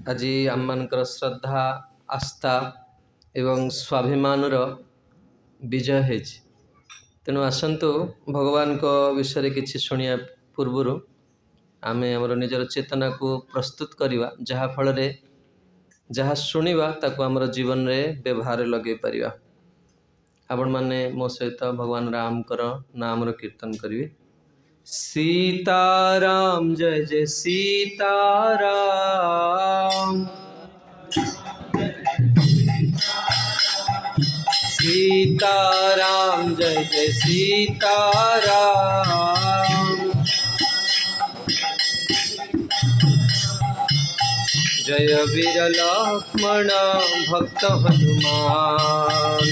आज आम मानकर श्रद्धा आस्था एवं स्वाभिमान विजय है। तेणु आसतु भगवान को विषय किसी शुणा पूर्वर आम आमर निजर चेतना को प्रस्तुत करवा जहाँ फल जहाँ शुणा ताकू आमर जीवन में व्यवहार लगे पारिबा। आपण माने मो सहित भगवान राम नाम कीर्तन करिवे। सीताराम जय जय सीताराम, सीताराम जय जय सीताराम, जय वीर लक्ष्मण भक्त हनुमान,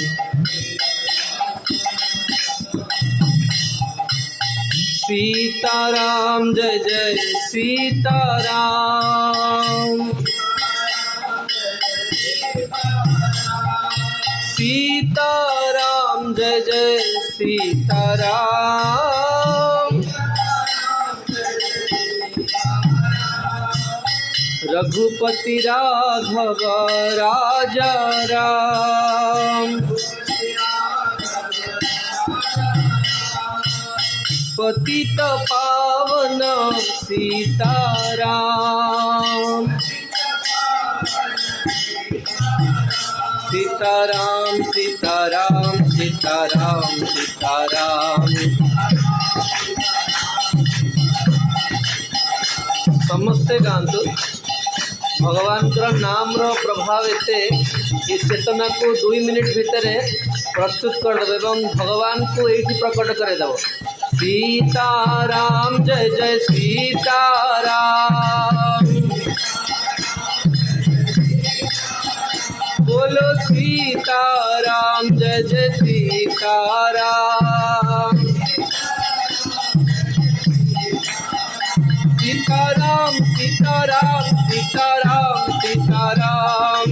सीताराम जय जय सीताराम, सीताराम जय जय सीताराम, रघुपति राघव राजा राम, पतित पावन सीताराम, सीताराम सीताराम सीताराम सीताराम। समस्ते गांतु भगवान नाम रो प्रभाव एते ये चेतना को 2 मिनिट भितर प्रस्तुत करदेव एवं भगवान को ये प्रकट करदेव। सीताराम जय जय सीताराम, बोलो सीताराम जय जय सीताराम, सीताराम सीताराम सीताराम सीताराम,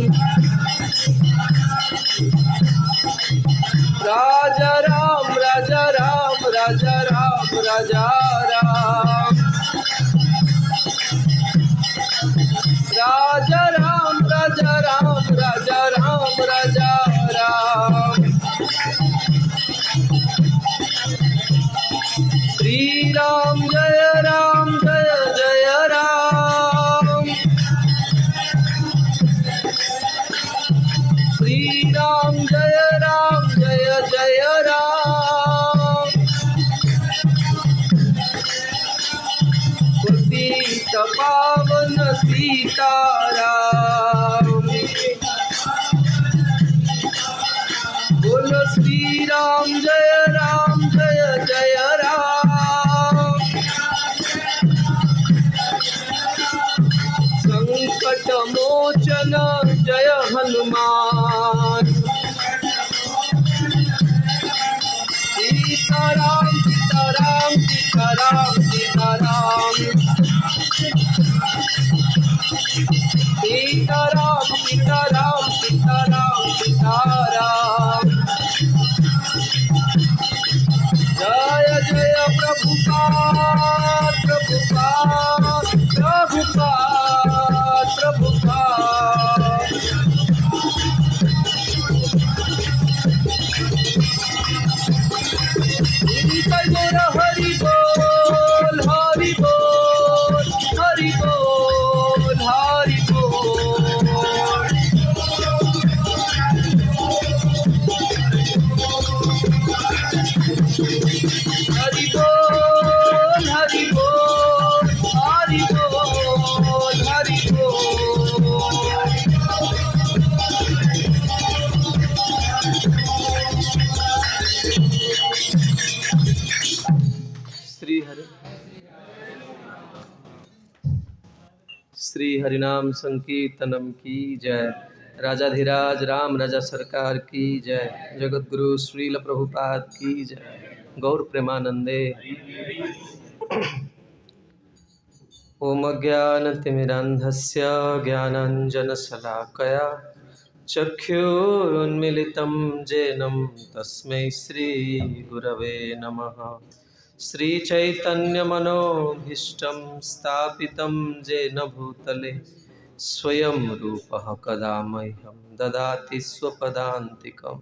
राजा राम राजा राम राजा राम राजा राम, राजा राम राजा राम राजा राम राजा राम, श्री राम जय जय राम, श्री राम जय जय राम, पतित पावन सीताराम, बोलो श्री राम जय जय राम, संकट मोचन जय हनुमान, सीताराम सीताराम सीताराम सीताराम, सीताराम सीताराम सीताराम सीताराम, जय जय प्रभुपाद प्रभुपाद प्रभुपाद प्रभुपाद, हरि बोल हरि बोल हरि बोल हरि बोल, हरि बोल हरि बोल हरि बोल हरि बोल। श्री हरि श्री हरिनाम संकीर्तनम की जय। राजाधिराज राम राजा सरकार की जय। जगत गुरु श्रील प्रभुपाद की जय। गौर प्रेमानंदे। ओम अज्ञानतिमिरान्धस्य ज्ञानाञ्जनशलाकया चक्षुरुन्मीलितं येन तस्मै श्रीगुरवे नमः। श्रीचैतन्यमनोभीष्टं स्थापितं येन भूतले स्वयं रूपः कदा मह्यं ददाति स्वपदान्तिकम्।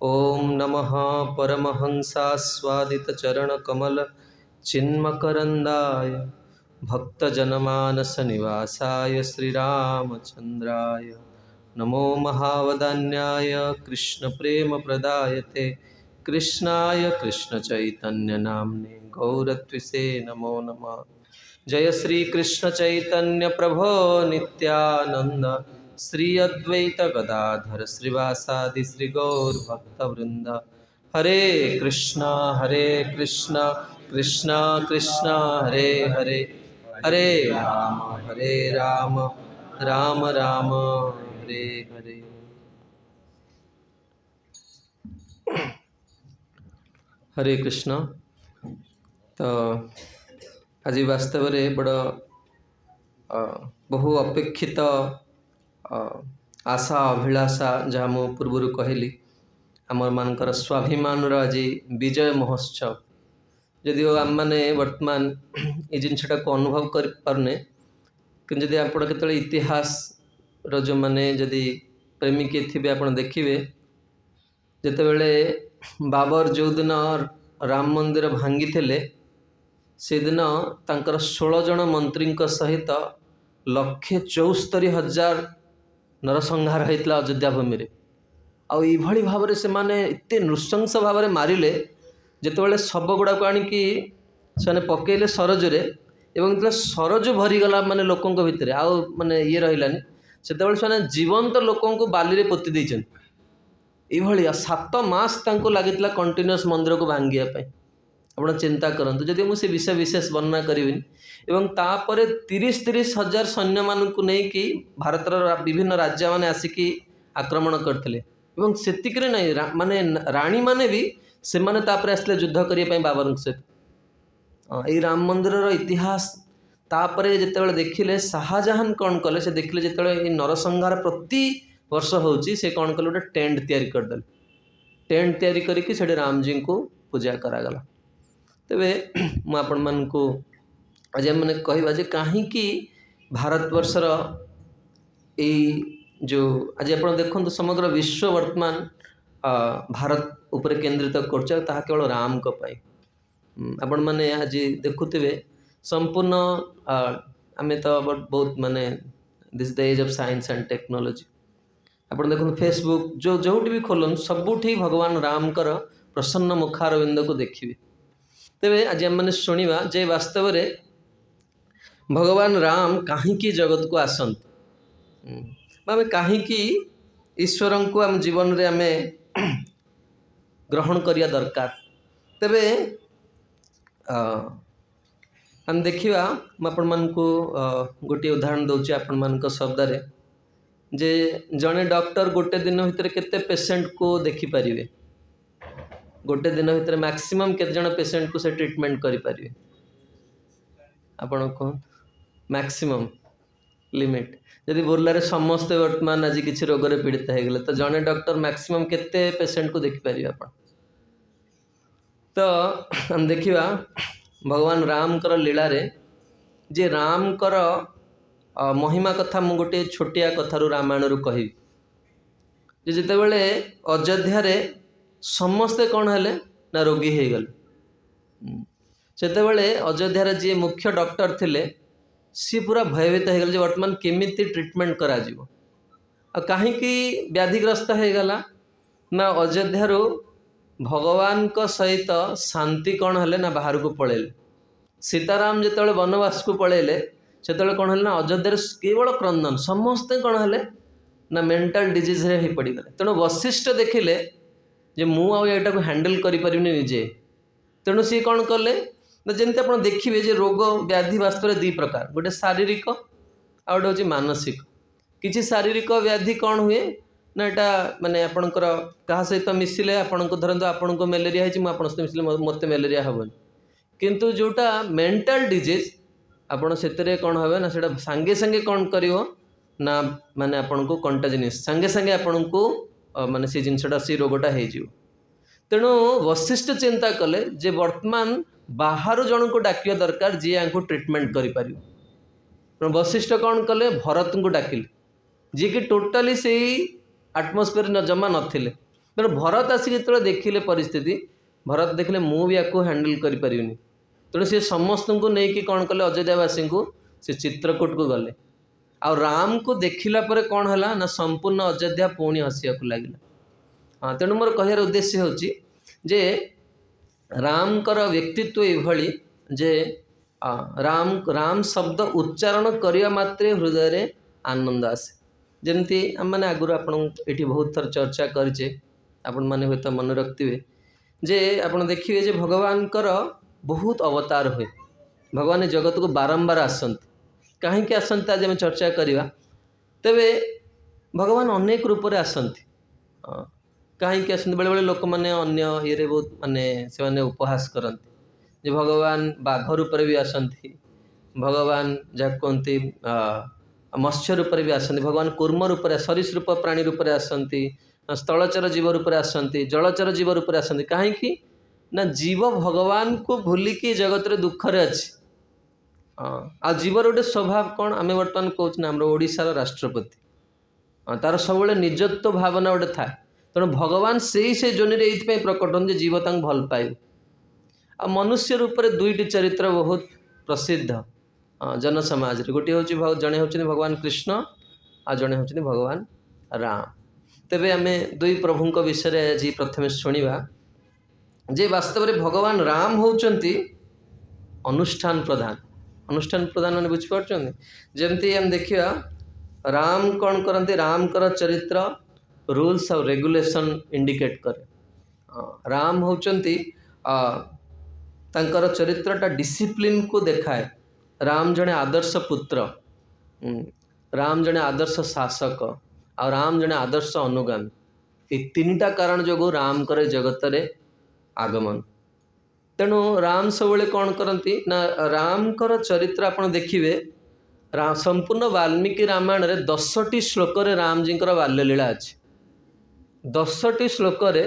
ॐ नमः परमहंसास्वादितचरणकमल चिन्मकरन्दाय भक्तजनमानसनिवासाय श्रीरामचन्द्राय नमो महावदान्याय कृष्णप्रेमप्रदायते कृष्णाय कृष्णचैतन्यनाम्ने गौरत्विषे नमो नमः। जय श्री कृष्ण चैतन्य प्रभो नित्यानंद श्री अद्वैत गदाधर श्रीवासादि श्री गौर भक्तवृंद। हरे कृष्णा कृष्णा कृष्णा हरे हरे, हरे राम राम राम हरे हरे। हरे कृष्ण। तो आज वास्तव में बड़ बहु अपेक्षित आशा अभिलाषा जहाँ मु पूर्व कहली आमर मानकर स्वाभिमान आज विजय महोत्सव। जदिओ आम मैंने वर्तमान ये जिनटा को अनुभव कर पारने कि जदि आप केतले इतिहास जो मैंने जदि प्रेमिकी थे आप देखिए जितेबले बाबर जो दिन राम मंदिर भांगी थे से दिन तांकर 16 जन मंत्री सहित 1,74,000 नरसंहार होता अयोध्या भूमि रे। आई भाव से माने एत नृशंस भाव में मारिले जितेबाला शब गुड़ाक आणिकी से पकईले सरजुरे एवं जो सरजु भरीगला माने लोकों भितर आउ माने ये रही से जीवंत लोकों को बाली पोती देते। ये 7 मास लगी कंटिन्यूअस मंदिर को भांगापी आप चिंता करंतु। जदि मुझे विषय विशेष वर्णना करी एवं तापर 30-30 हजार सैन्य मानक नहीं भारतर विभिन्न राज्य माने आसिकी आक्रमण करते सेतिक नहीं माने राणी माने भी से माने तापर आसले युद्ध करने बाबर सहित। यही राम मंदिर इतिहास तापर जितेबाला देखिले शाहजहान कौन कले से देखिले जितेबाला नरसंहार प्रति वर्ष होची से कौन कले गोटे टेंट तैयारी करदेले। टेंट तैयारी करके से रामजी को पूजा करागला। तेबे मुझे मानू आज मैंने कहवा जे कहीं भारतवर्षर यही जो आज आप देखो समग्र विश्व वर्तमान भारत उपर केंद्रित कर केवल राम को पाई। आपण मैंने आज देखुवे संपूर्ण आम तो बहुत माने this the age of science and technology आप देखो फेसबुक जो जोटी भी खोलन सबुठी भगवान राम कर प्रसन्न मुखारविंद को देखिए। तेबे आज आम मैंने शुणा जे वास्तव में भगवान राम कहीं जगत को आसत आम कहीं ईश्वर को आम जीवन में आम ग्रहण करिया दरकार। तेबे आम देखा गोटे उदाहरण दूसरी आपण मान शब्द जे जड़े डॉक्टर गोटे दिन भितर केते पेशेंट को देखिपारे गोटे दिन भितर मैक्सिमम केते जन पेशेंट को से ट्रीटमेंट करें आपण कह मैक्सिमम लिमिट जदि बुर्ला समस्ते वर्तमान आज किसी रोग से पीड़ित हो गले तो जड़े डॉक्टर मैक्सिमम केते पेशेंट को देखिपारे आप। तो हम देखा भगवान राम कर लीला रे जे राम कर महिमा कथा मु गोटे छोटिया कथारू रामायण रू कही जितेबले अयोध्या रे समस्ते कौन हेले ना रोगी हो गले सेतेबले अयोध्या रे जी मुख्य डॉक्टर थिले सी पूरा भयभीत हो गले वर्तमान केमिति ट्रीटमेंट करा जीवो कहीं व्याधिग्रस्त हो गला ना अयोध्या रू भगवान को सहित शांति कौन हेले ना बाहर को पड़ेले। सीताराम जितेबाला वनवास को पड़ेले से कौन है ना अयोध्या केवल क्रंदन समस्ते कौन है ना मेंटल डिजीज रे ही पड़गले। तेणु वशिष्ठ देखिले जे मुझा को हैंडल करें निजे तेणु सी कौन कले ना जमी आप देखिए जे रोग व्याधि वास्तव में 2 प्रकार गोटे शारीरिक आउटे हूँ मानसिक। किसी शारीरिक व्याधि कौन हुए ना यहाँ माने आपणकर क्या सहित मिसिले आपण को धरतु आपण को मेलेरिया है मुझे मिसिले मत मेलेरिया हेनी किंतु जोटा मेंटल डिजीज आपण से कौन हे ना से सांगे सांगे कौन कर ना माने आपण को कंटाजिनियस सांगे सांगे आपण को माने से जिनसा से रोगटा हो। तेणु वशिष्ठ चिंता कले जे वर्तमान बाहर जन को डाकिया दरकार जी या ट्रीटमेंट कर वशिष्ठ कौन कले भरत को डाकिले जी कि टोटाली से आटमोस्फियर जमा नथिले तेणु भरत आसिक जो देखिले परिस्थिति भरत देखिले मु भी या हैंडल करें तेणु सी समस्त को लेकिन कौन कले अयोध्यावासी को से चित्रकूट को गले आ राम को देखिला पर कौन है ना संपूर्ण अयोध्या पुणी हसिया लगे। हाँ तेणु मोर कहर उद्देश्य होची जे राम कर व्यक्तित्व ये जे राम राम शब्द उच्चारण करने मात्रे हृदय रे आनंद आसे जमती आम मैंने आगुरी आपठी बहुत थर चर्चा करचे आपण मैंने हूँ तो मन रखिए जे आप देखिए जे भगवान कर बहुत अवतार हुए भगवान जगत को बारंबार आसंत कहीं आसंत आज आम चर्चा करवा तेबे भगवान अनेक रूप से आसंती कहीं आसंत बेले बेले लोक मैंने अन्य ये बहुत माने से उपहास करते भगवान बाघ रूप भी आसंती भगवान जहाँ कहते मत्स्य रूप भी आसंती भगवान कूर्म रूप सरीसृप प्राणी रूप आसंती स्थलचर जीव रूप आसंती जलचर जीव रूप आसंती कहीं ना जीव भगवान को भूलिकी जगत रे दुख रे अच्छी आ जीवर गोटे स्वभाव कौन आम बर्तमान कौन आम ओडिशार राष्ट्रपति तार सब निजत्व भावना गोटे थाए तेणु भगवान से जोनि ये प्रकट हों जीव तांग भल पाए आ मनुष्य रूप से दुईटी चरित्र बहुत प्रसिद्ध जनसमाज गोटे हूँ जड़े हूँ भगवान कृष्ण आ जड़े हूँ भगवान राम तेबे आम दुई प्रभु विषय आज प्रथम शुणा जे वास्तव में भगवान राम होउचंती अनुष्ठान प्रधान मैंने बुझीपार जमती आम देखा राम कौन करते राम कर चरित्र रूल्स और रेगुलेशन इंडिकेट करे राम होउचंती तांकर चरित्रटा डिसिप्लिन को देखाए राम जड़े आदर्श पुत्र राम जड़े आदर्श शासक और राम जड़े आदर्श अनुगामी ये तीनटा कारण जो राम करे जगत रे आगमन तेणु राम सब कौन करती ना राम कर चरित्र आप देखिए संपूर्ण वाल्मीकि रामायण रे 10टी श्लोक रे राम जी बाल्यलीला अच्छी 10टी श्लोक रे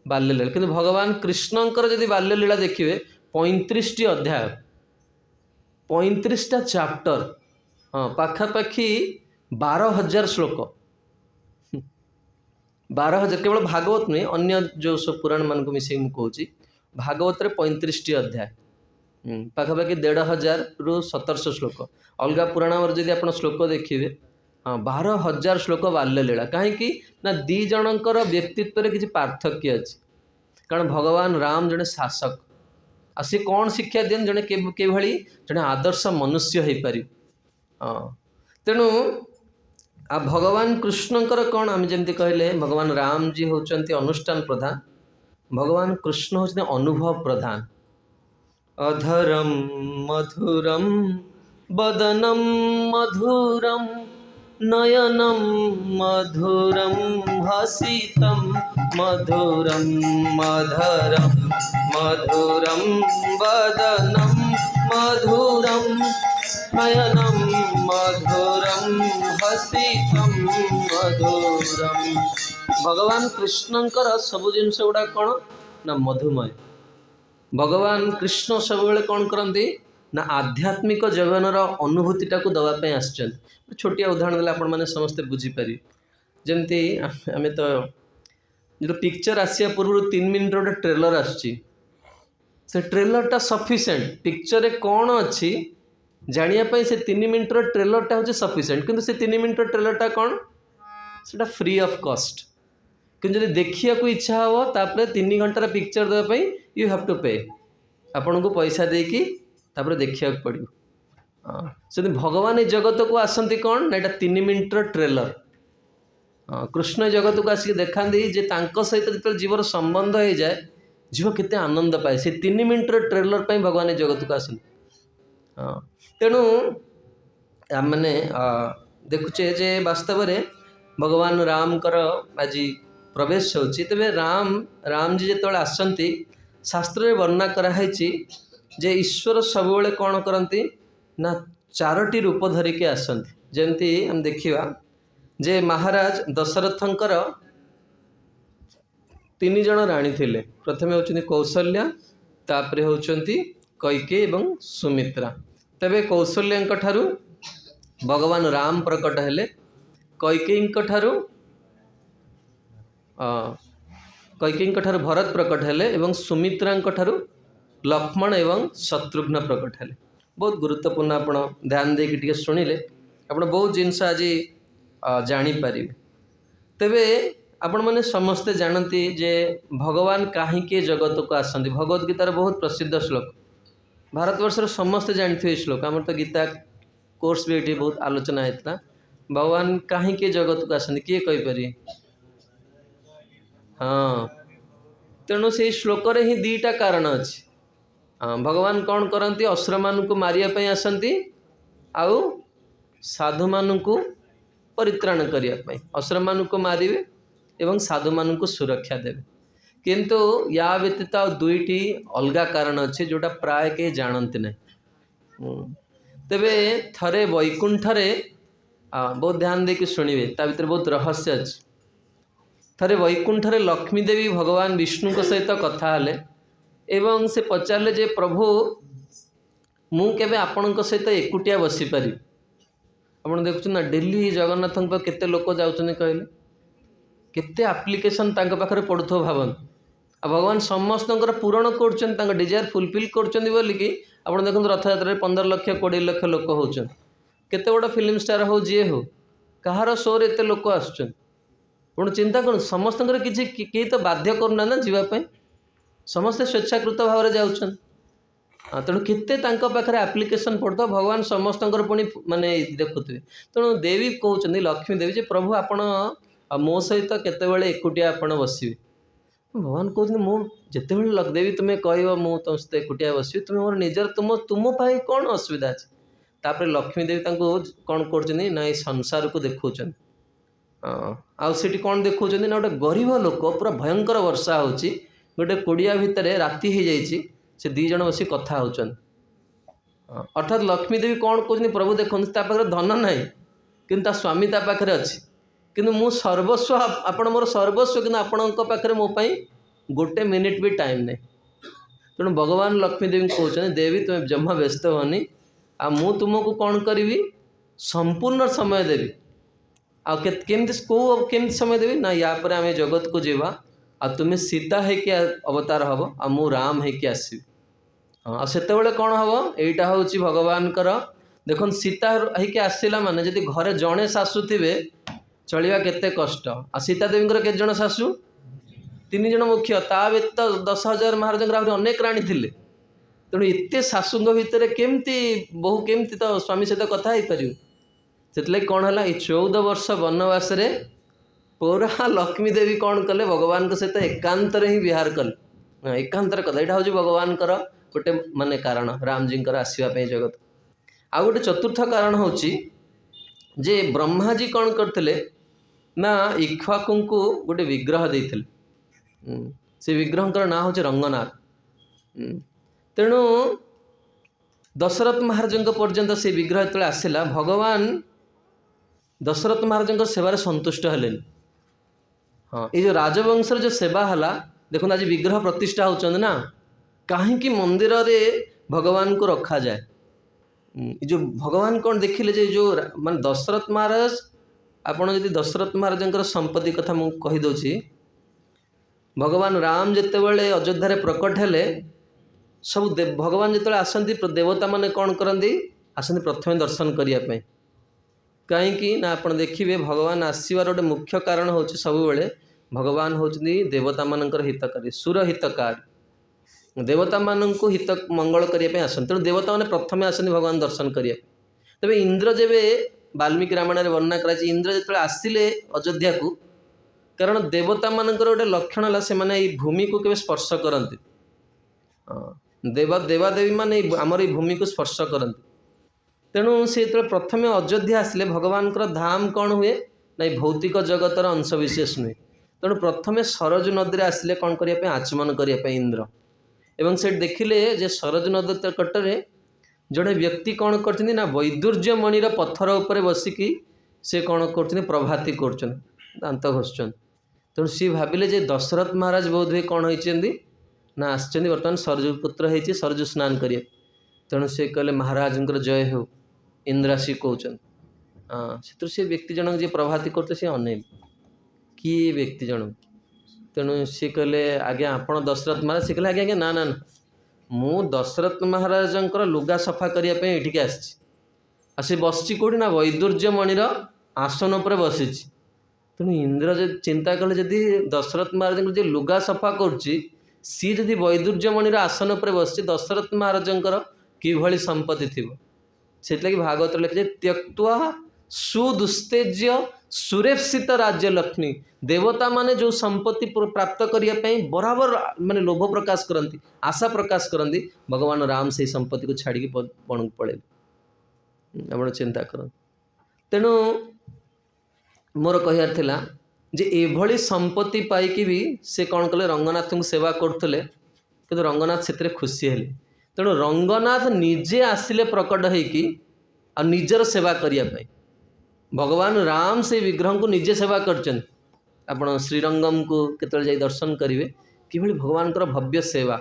बाल्यलीला किंतु भगवान कृष्णंकर जदि बाल्यलीला देखिए 35टी अध्याय 35टा चैप्टर हाँ पाखापाखि 12,000 श्लोक 12,000 केवल भागवत नुहे अन्य जो सब पुराण मान को मिसे मुझे भागवत रे 35टी अध्याय पाखापाखि 1,500 रु 1700 श्लोक अलग पुराण जदि आप श्लोक देखिए हाँ 12,000 श्लोक बाल्यलीला कहीं ना दी जनकर व्यक्तित्व रे किसी पार्थक्य अच्छी कारण भगवान राम जड़े शासक आ सी कौन शिक्षा दियन जड़े केभली जड़े आदर्श मनुष्य हो पारि हाँ तेणु आ भगवान कृष्णकर कौन आम जमी कहले भगवान राम जी होचंती अनुष्ठान प्रधान भगवान कृष्ण होचंती अनुभव प्रधान अधरम मधुरम बदनम मधुरम नयनम मधुरम हसितम मधुरम मधुरम मधुरम बदनम मधुरम नयनम मधुरम हसितम मधुरम भगवान कृष्णंकर सब जिनस गुड़ा कौन ना मधुमय भगवान कृष्ण सब कौन करती ना आध्यात्मिक जीवनर अनुभूतिटा को दवाई आसचन छोटिया उदाहरण देला आपण माने समस्ते बुझीपारि जमती आम तो जो पिक्चर आसिया पूर्व 3 मिनट गोटे ट्रेलर आसुची से ट्रेलरटा सफिशिएंट पिक्चर रे कौन अच्छी जानिया से 3 मिनटर ट्रेलरटा हूँ सफिशिएंट किंतु से 3 मिनटर ट्रेलरटा कौन से फ्री ऑफ कॉस्ट किंतु जब देखिया को इच्छा हो तापर 3 घंटार पिक्चर देवाई यू हैव टू पे आपन को पैसा देकी तापर देखिया पड़ो से भगवान जगत को आसती कौन ना 3 मिनटर ट्रेलर कृष्ण जगत को आसिक देखा जे सहित जो जीवर संबंध हो जाए जीव केते आनंद पाए से 3 मिनटर ट्रेलर पर भगवान जगत को आसती तेणु आम मैंने देखुचे जे वास्तव में भगवान राम कर आज प्रवेश होची तेबे राम जी जो आसती शास्त्र वर्णना कराई जे ईश्वर सबुले कौन करती ना 4टी रूप धरिकी आसती जमती हम देखा जे महाराज दशरथंकर 3 जन राणी थिले प्रथमे होचुनी कौशल्या तापरे होचुनी कैकेयी एवं सुमित्रा तेबे कौशल्यांक ठारू भगवान राम प्रकट हेले कैकेयी ठारू कैकेयी ठारू भरत प्रकट हेले एवं सुमित्रा ठारू लक्ष्मण एवं शत्रुघ्न प्रकट हेले। बहुत गुरुत्वपूर्ण आपण ध्यान देकी टिके शुणिले आपण बहुत जिनस आज जानीपर। तेबे आपण मैंने समस्ते जानती जे भगवान कहीं जगत को आसती। भगवद गीतार बहुत प्रसिद्ध श्लोक, भारतवर्षर समस्ते जानते श्लोक। आमर तो गीता कोर्स भी ये बहुत आलोचना होता। भगवान कहीं जगत को आसती किए कहीपरि? हाँ, तेणु से श्लोक ही दीटा कारण अच्छी। हाँ, भगवान कौन करती? असुर मान को मारिया आसती आउ साधु मान को परित्राण करने। असुर मान को मारे एवं साधु मान को सुरक्षा देवे। किंतु या व्यतीत दुईटी अलगा कारण अच्छे जोटा प्राय के जानती ना। तेबे थरे वैकुंठरे बहुत ध्यान देकी शुणिबे, ता भीतर बहुत रहस्य अच्छे। थरे वैकुंठरे लक्ष्मी देवी भगवान विष्णु सहित कथा हेले एवं से पचारे जे प्रभु मु केबे आपण सहित एकुटिया बसी पारि? आपण देखुछ ना डेली जगन्नाथ केते लोक जाउछन कहले, केते एप्लिकेशन तांको पाखरे पड़ुथो भावन। आ भगवान समस्तंकर पूरण कर डिजायर फुलफिल कर आप देखो रथ यात्रा 15 लाख 20 लाख लोक होचन। केते बड़ा फिल्म स्टार हो जी हो कहार शो रे एते लोक आसुचन। आपण चिंता कर समस्तंकर किछि के तो बाध्य करना ना जीवाई, समस्ते स्वेच्छाकृत भाव में जाउछन। तेणु केते तांको पाखरे एप्लिकेशन पड़ता भगवान समस्तंकर पुणी माने देखुथे। तेणु देवी कहउछन लक्ष्मी देवी जे प्रभु आपण मो सहित केतेबेले एकुटिया आपण बसिबे। भगवान कहते मु जिते लग देवी तुम्हें कह मु तुम सहित एकुटिया बसबी, तुम मोर निजर तुम तुम पाई कौन असुविधा अच्छे। तापर लक्ष्मी देवी कौन कर संसार को देखा आठी कौन देखा ना गोटे गरीब लोक पूरा भयंकर वर्षा हो गोटे कोड़िया भितर राति हो जाइए से दी जन बस कथा होचन। अर्थात लक्ष्मी देवी कौन कहते प्रभु देखते पाखे धन ना कि स्वामी ता पाखे अच्छी किंतु मु सर्वस्व आपण मोर सर्वस्व कि आपण पाखे मो गोटे मिनिट भी टाइम नहीं। तेणु भगवान लक्ष्मी देवी कहते देवी तुम्हें जमा व्यस्त होनी आ मु तुमको कौन करी संपूर्ण समय देवी। केमती समय देवी ना या पर आम जगत को जीवा आ तुम्हें सीता है कि अवतार हम आ मु राम है कि आसबि। हाँ से कौन हम यहीटा हूँ भगवान देख सीता है कि आसला माने जदि घरे जड़े शाशु थे चलवा केते कष्ट। आ सीता देवी केते जन शाशु? 3 जन मुख्य, ता व्यतीत 10,000 महाराज अनेक राणी थिले। तेणु एत शाशु भितर केमती बहु केमती तो स्वामी सहित कथा हो पार से कौन है 14 वर्ष वनवास पूरा लक्ष्मी देवी कौन कले भगवान सहित एकांत ही विहार कले। एकांतर कथा यहाँ हूँ भगवान गोटे माने कारण रामजी आसवाई जगत। आ गोटे चतुर्थ कारण हूँ जे ब्रह्माजी कौन करते ना इक्ष्वाकु को गोटे विग्रह देते से विग्रह ना हूँ रंगनाथ। तेणु दशरथ महाराज पर्यंत से विग्रह जो आसला भगवान दशरथ महाराज सेवार संतुष्ट हेले। हाँ ये जो राजवंशर जो सेवा है देखो आज विग्रह प्रतिष्ठा होचंद ना कहीं मंदिर रे भगवान को रखा जाए। जो भगवान कौन देखिले जे जो मान दशरथ महाराज आपण यदि दशरथ महाराज संपत्ति कथा मु कही दउछि भगवान राम जितेबाला अयोध्या प्रकट हेले सब भगवान जिते आसती देवता माने कौन करती आसती प्रथम दर्शन करने कहीं ना आप देखिए भगवान आसवर गोटे मुख्य कारण हूँ सब भगवान होती देवता मानकर हितकारी सुर हितकारी देवता मान को हित मंगल करने आसती। तेणु देवता मैंने प्रथम आसती भगवान दर्शन करें। तेज इंद्र जेबे वाल्मीकि रामायण वर्णना कर इंद्र जो आसिले अयोध्या को कारण देवता मानकर गोटे लक्षण है से भूमि को केवे स्पर्श करती देवादेवी माने आमर ये भूमि को स्पर्श करती। तेणु से जो प्रथम अयोध्या आसिले भगवान धाम कौन हुए ना भौतिक जगतर अंशविशेष नुहे। तेणु प्रथम सरजू नदी आसिले कौन करने आचमन करने इंद्र एवं से देखिले जे सरजू नदी तटरे जड़े व्यक्ति कौन करछिन ना वैदुर्य मणिर पत्थर उपर बसिकी से कौन कर प्रभाती कर दांत घषुन। तेणु सी भाविले जे दशरथ महाराज बोध हुए कौन होती ना आसचंदी बर्तमान सरजू पुत्र होती सरजू स्नान करिए। तेणु से कहले महाराज जय हो इंद्रासी कहते ସେଥିରୁ ସେ ବ୍ୟକ୍ତି ଜଣକ ଯିଏ ପ୍ରଭାତି କରୁଥିଲେ ସେ ଅନେଇଲେ କିଏ ବ୍ୟକ୍ତି ଜଣକ। ତେଣୁ ସିଏ କହିଲେ ଆଜ୍ଞା ଆପଣ ଦଶରଥ ମହାରାଜ? ସେ କହିଲେ ଆଜ୍ଞା ଆଜ୍ଞା ନା ନା ନା, ମୁଁ ଦଶରଥ ମହାରାଜଙ୍କର ଲୁଗା ସଫା କରିବା ପାଇଁ ଏଠିକି ଆସିଛି। ଆଉ ସେ ବସିଛି କେଉଁଠି ନା ବୈଦୁର୍ଯ୍ୟମଣିର ଆସନ ଉପରେ ବସିଛି। ତେଣୁ ଇନ୍ଦ୍ର ଯଦି ଚିନ୍ତା କଲେ ଯଦି ଦଶରଥ ମହାରାଜଙ୍କର ଯିଏ ଲୁଗା ସଫା କରୁଛି ସିଏ ଯଦି ବୈଦୁର୍ଯ୍ୟମଣିର ଆସନ ଉପରେ ବସିଛି, ଦଶରଥ ମହାରାଜଙ୍କର କିଭଳି ସମ୍ପତ୍ତି ଥିବ। ସେଥିଲାଗି ଭାଗବତ ଲେଖିଛି ତ୍ୟକ୍ତ୍ୱା ସୁଦୁସ୍ତେଜ୍ୟ ସୁରେପ୍ସିତ ରାଜ୍ୟ ଲକ୍ଷ୍ମୀ। ଦେବତା ମାନେ ଯେଉଁ ସମ୍ପତ୍ତି ପ୍ରାପ୍ତ କରିବା ପାଇଁ ବରାବର ମାନେ ଲୋଭ ପ୍ରକାଶ କରନ୍ତି, ଆଶା ପ୍ରକାଶ କରନ୍ତି, ଭଗବାନ ରାମ ସେଇ ସମ୍ପତ୍ତିକୁ ଛାଡ଼ିକି ବଣକୁ ପଳେଇଲେ। ଆପଣ ଚିନ୍ତା କରନ୍ତୁ। ତେଣୁ ମୋର କହିବାର ଥିଲା ଯେ ଏଭଳି ସମ୍ପତ୍ତି ପାଇକି ବି ସେ କ'ଣ କଲେ, ରଙ୍ଗନାଥଙ୍କୁ ସେବା କରୁଥିଲେ, କିନ୍ତୁ ରଙ୍ଗନାଥ ସେଥିରେ ଖୁସି ହେଲେ। ତେଣୁ ରଙ୍ଗନାଥ ନିଜେ ଆସିଲେ ପ୍ରକଟ ହେଇକି ଆଉ ନିଜର ସେବା କରିବା ପାଇଁ। ଭଗବାନ ରାମ ସେଇ ବିଗ୍ରହଙ୍କୁ ନିଜେ ସେବା କରିଛନ୍ତି। ଆପଣ ଶ୍ରୀରଙ୍ଗମକୁ କେତେବେଳେ ଯାଇ ଦର୍ଶନ କରିବେ, କିଭଳି ଭଗବାନଙ୍କର ଭବ୍ୟ ସେବା।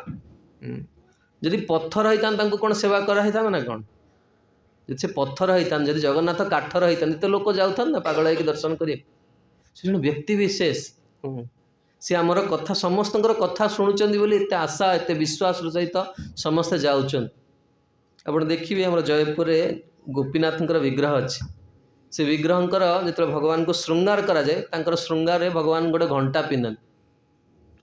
ଯଦି ପଥର ହେଇଥାନ୍ତା ତାଙ୍କୁ କ'ଣ ସେବା କରାହେଇଥାନ୍ତା ନା କ'ଣ? ଯଦି ସେ ପଥର ହେଇଥାନ୍ତେ, ଯଦି ଜଗନ୍ନାଥ କାଠର ହେଇଥାନ୍ତେ ତ ଲୋକ ଯାଉଥାନ୍ତେ ନା ପାଗଳ ହେଇକି ଦର୍ଶନ କରିବେ। ସେ ଜଣେ ବ୍ୟକ୍ତି ବିଶେଷ। ସେ ଆମର କଥା ସମସ୍ତଙ୍କର କଥା ଶୁଣୁଛନ୍ତି ବୋଲି ଏତେ ଆଶା ଏତେ ବିଶ୍ୱାସର ସହିତ ସମସ୍ତେ ଯାଉଛନ୍ତି। ଆପଣ ଦେଖିବେ ଆମର ଜୟପୁରରେ ଗୋପୀନାଥଙ୍କର ବିଗ୍ରହ ଅଛି। ସେ ବିଗ୍ରହଙ୍କର ଯେତେବେଳେ ଭଗବାନଙ୍କୁ ଶୃଙ୍ଗାର କରାଯାଏ, ତାଙ୍କର ଶୃଙ୍ଗାରରେ ଭଗବାନ ଗୋଟେ ଘଣ୍ଟା ପିନ୍ଧନ୍ତି।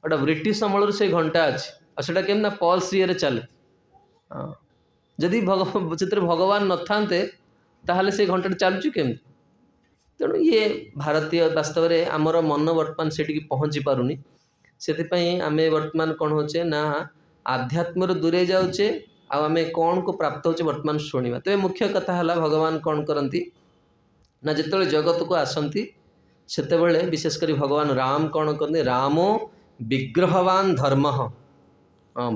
ଗୋଟେ ବ୍ରିଟିଶ ଅମଳରୁ ସେଇ ଘଣ୍ଟା ଅଛି। ଆଉ ସେଇଟା କେମିତି ନା ପଲ୍ସ ଇଏରେ ଚାଲେ। ଯଦି ସେଥିରେ ଭଗବାନ ନଥାନ୍ତେ ତାହେଲେ ସେଇ ଘଣ୍ଟାଟା ଚାଲୁଛି କେମିତି? ତେଣୁ ଇଏ ଭାରତୀୟ ବାସ୍ତବରେ ଆମର ମନ ବର୍ତ୍ତମାନ ସେଠିକି ପହଞ୍ଚି ପାରୁନି। ସେଥିପାଇଁ ଆମେ ବର୍ତ୍ତମାନ କ'ଣ ହେଉଛେ ନା ଆଧ୍ୟାତ୍ମରୁ ଦୂରେଇ ଯାଉଛେ, ଆଉ ଆମେ କ'ଣକୁ ପ୍ରାପ୍ତ ହେଉଛେ ବର୍ତ୍ତମାନ ଶୁଣିବା। ତେବେ ମୁଖ୍ୟ କଥା ହେଲା ଭଗବାନ କ'ଣ କରନ୍ତି ନା ଯେତେବେଳେ ଜଗତକୁ ଆସନ୍ତି ସେତେବେଳେ ବିଶେଷ କରି ଭଗବାନ ରାମ କ'ଣ କରନ୍ତି, ରାମୋ ବିଗ୍ରହବାନ ଧର୍ମ।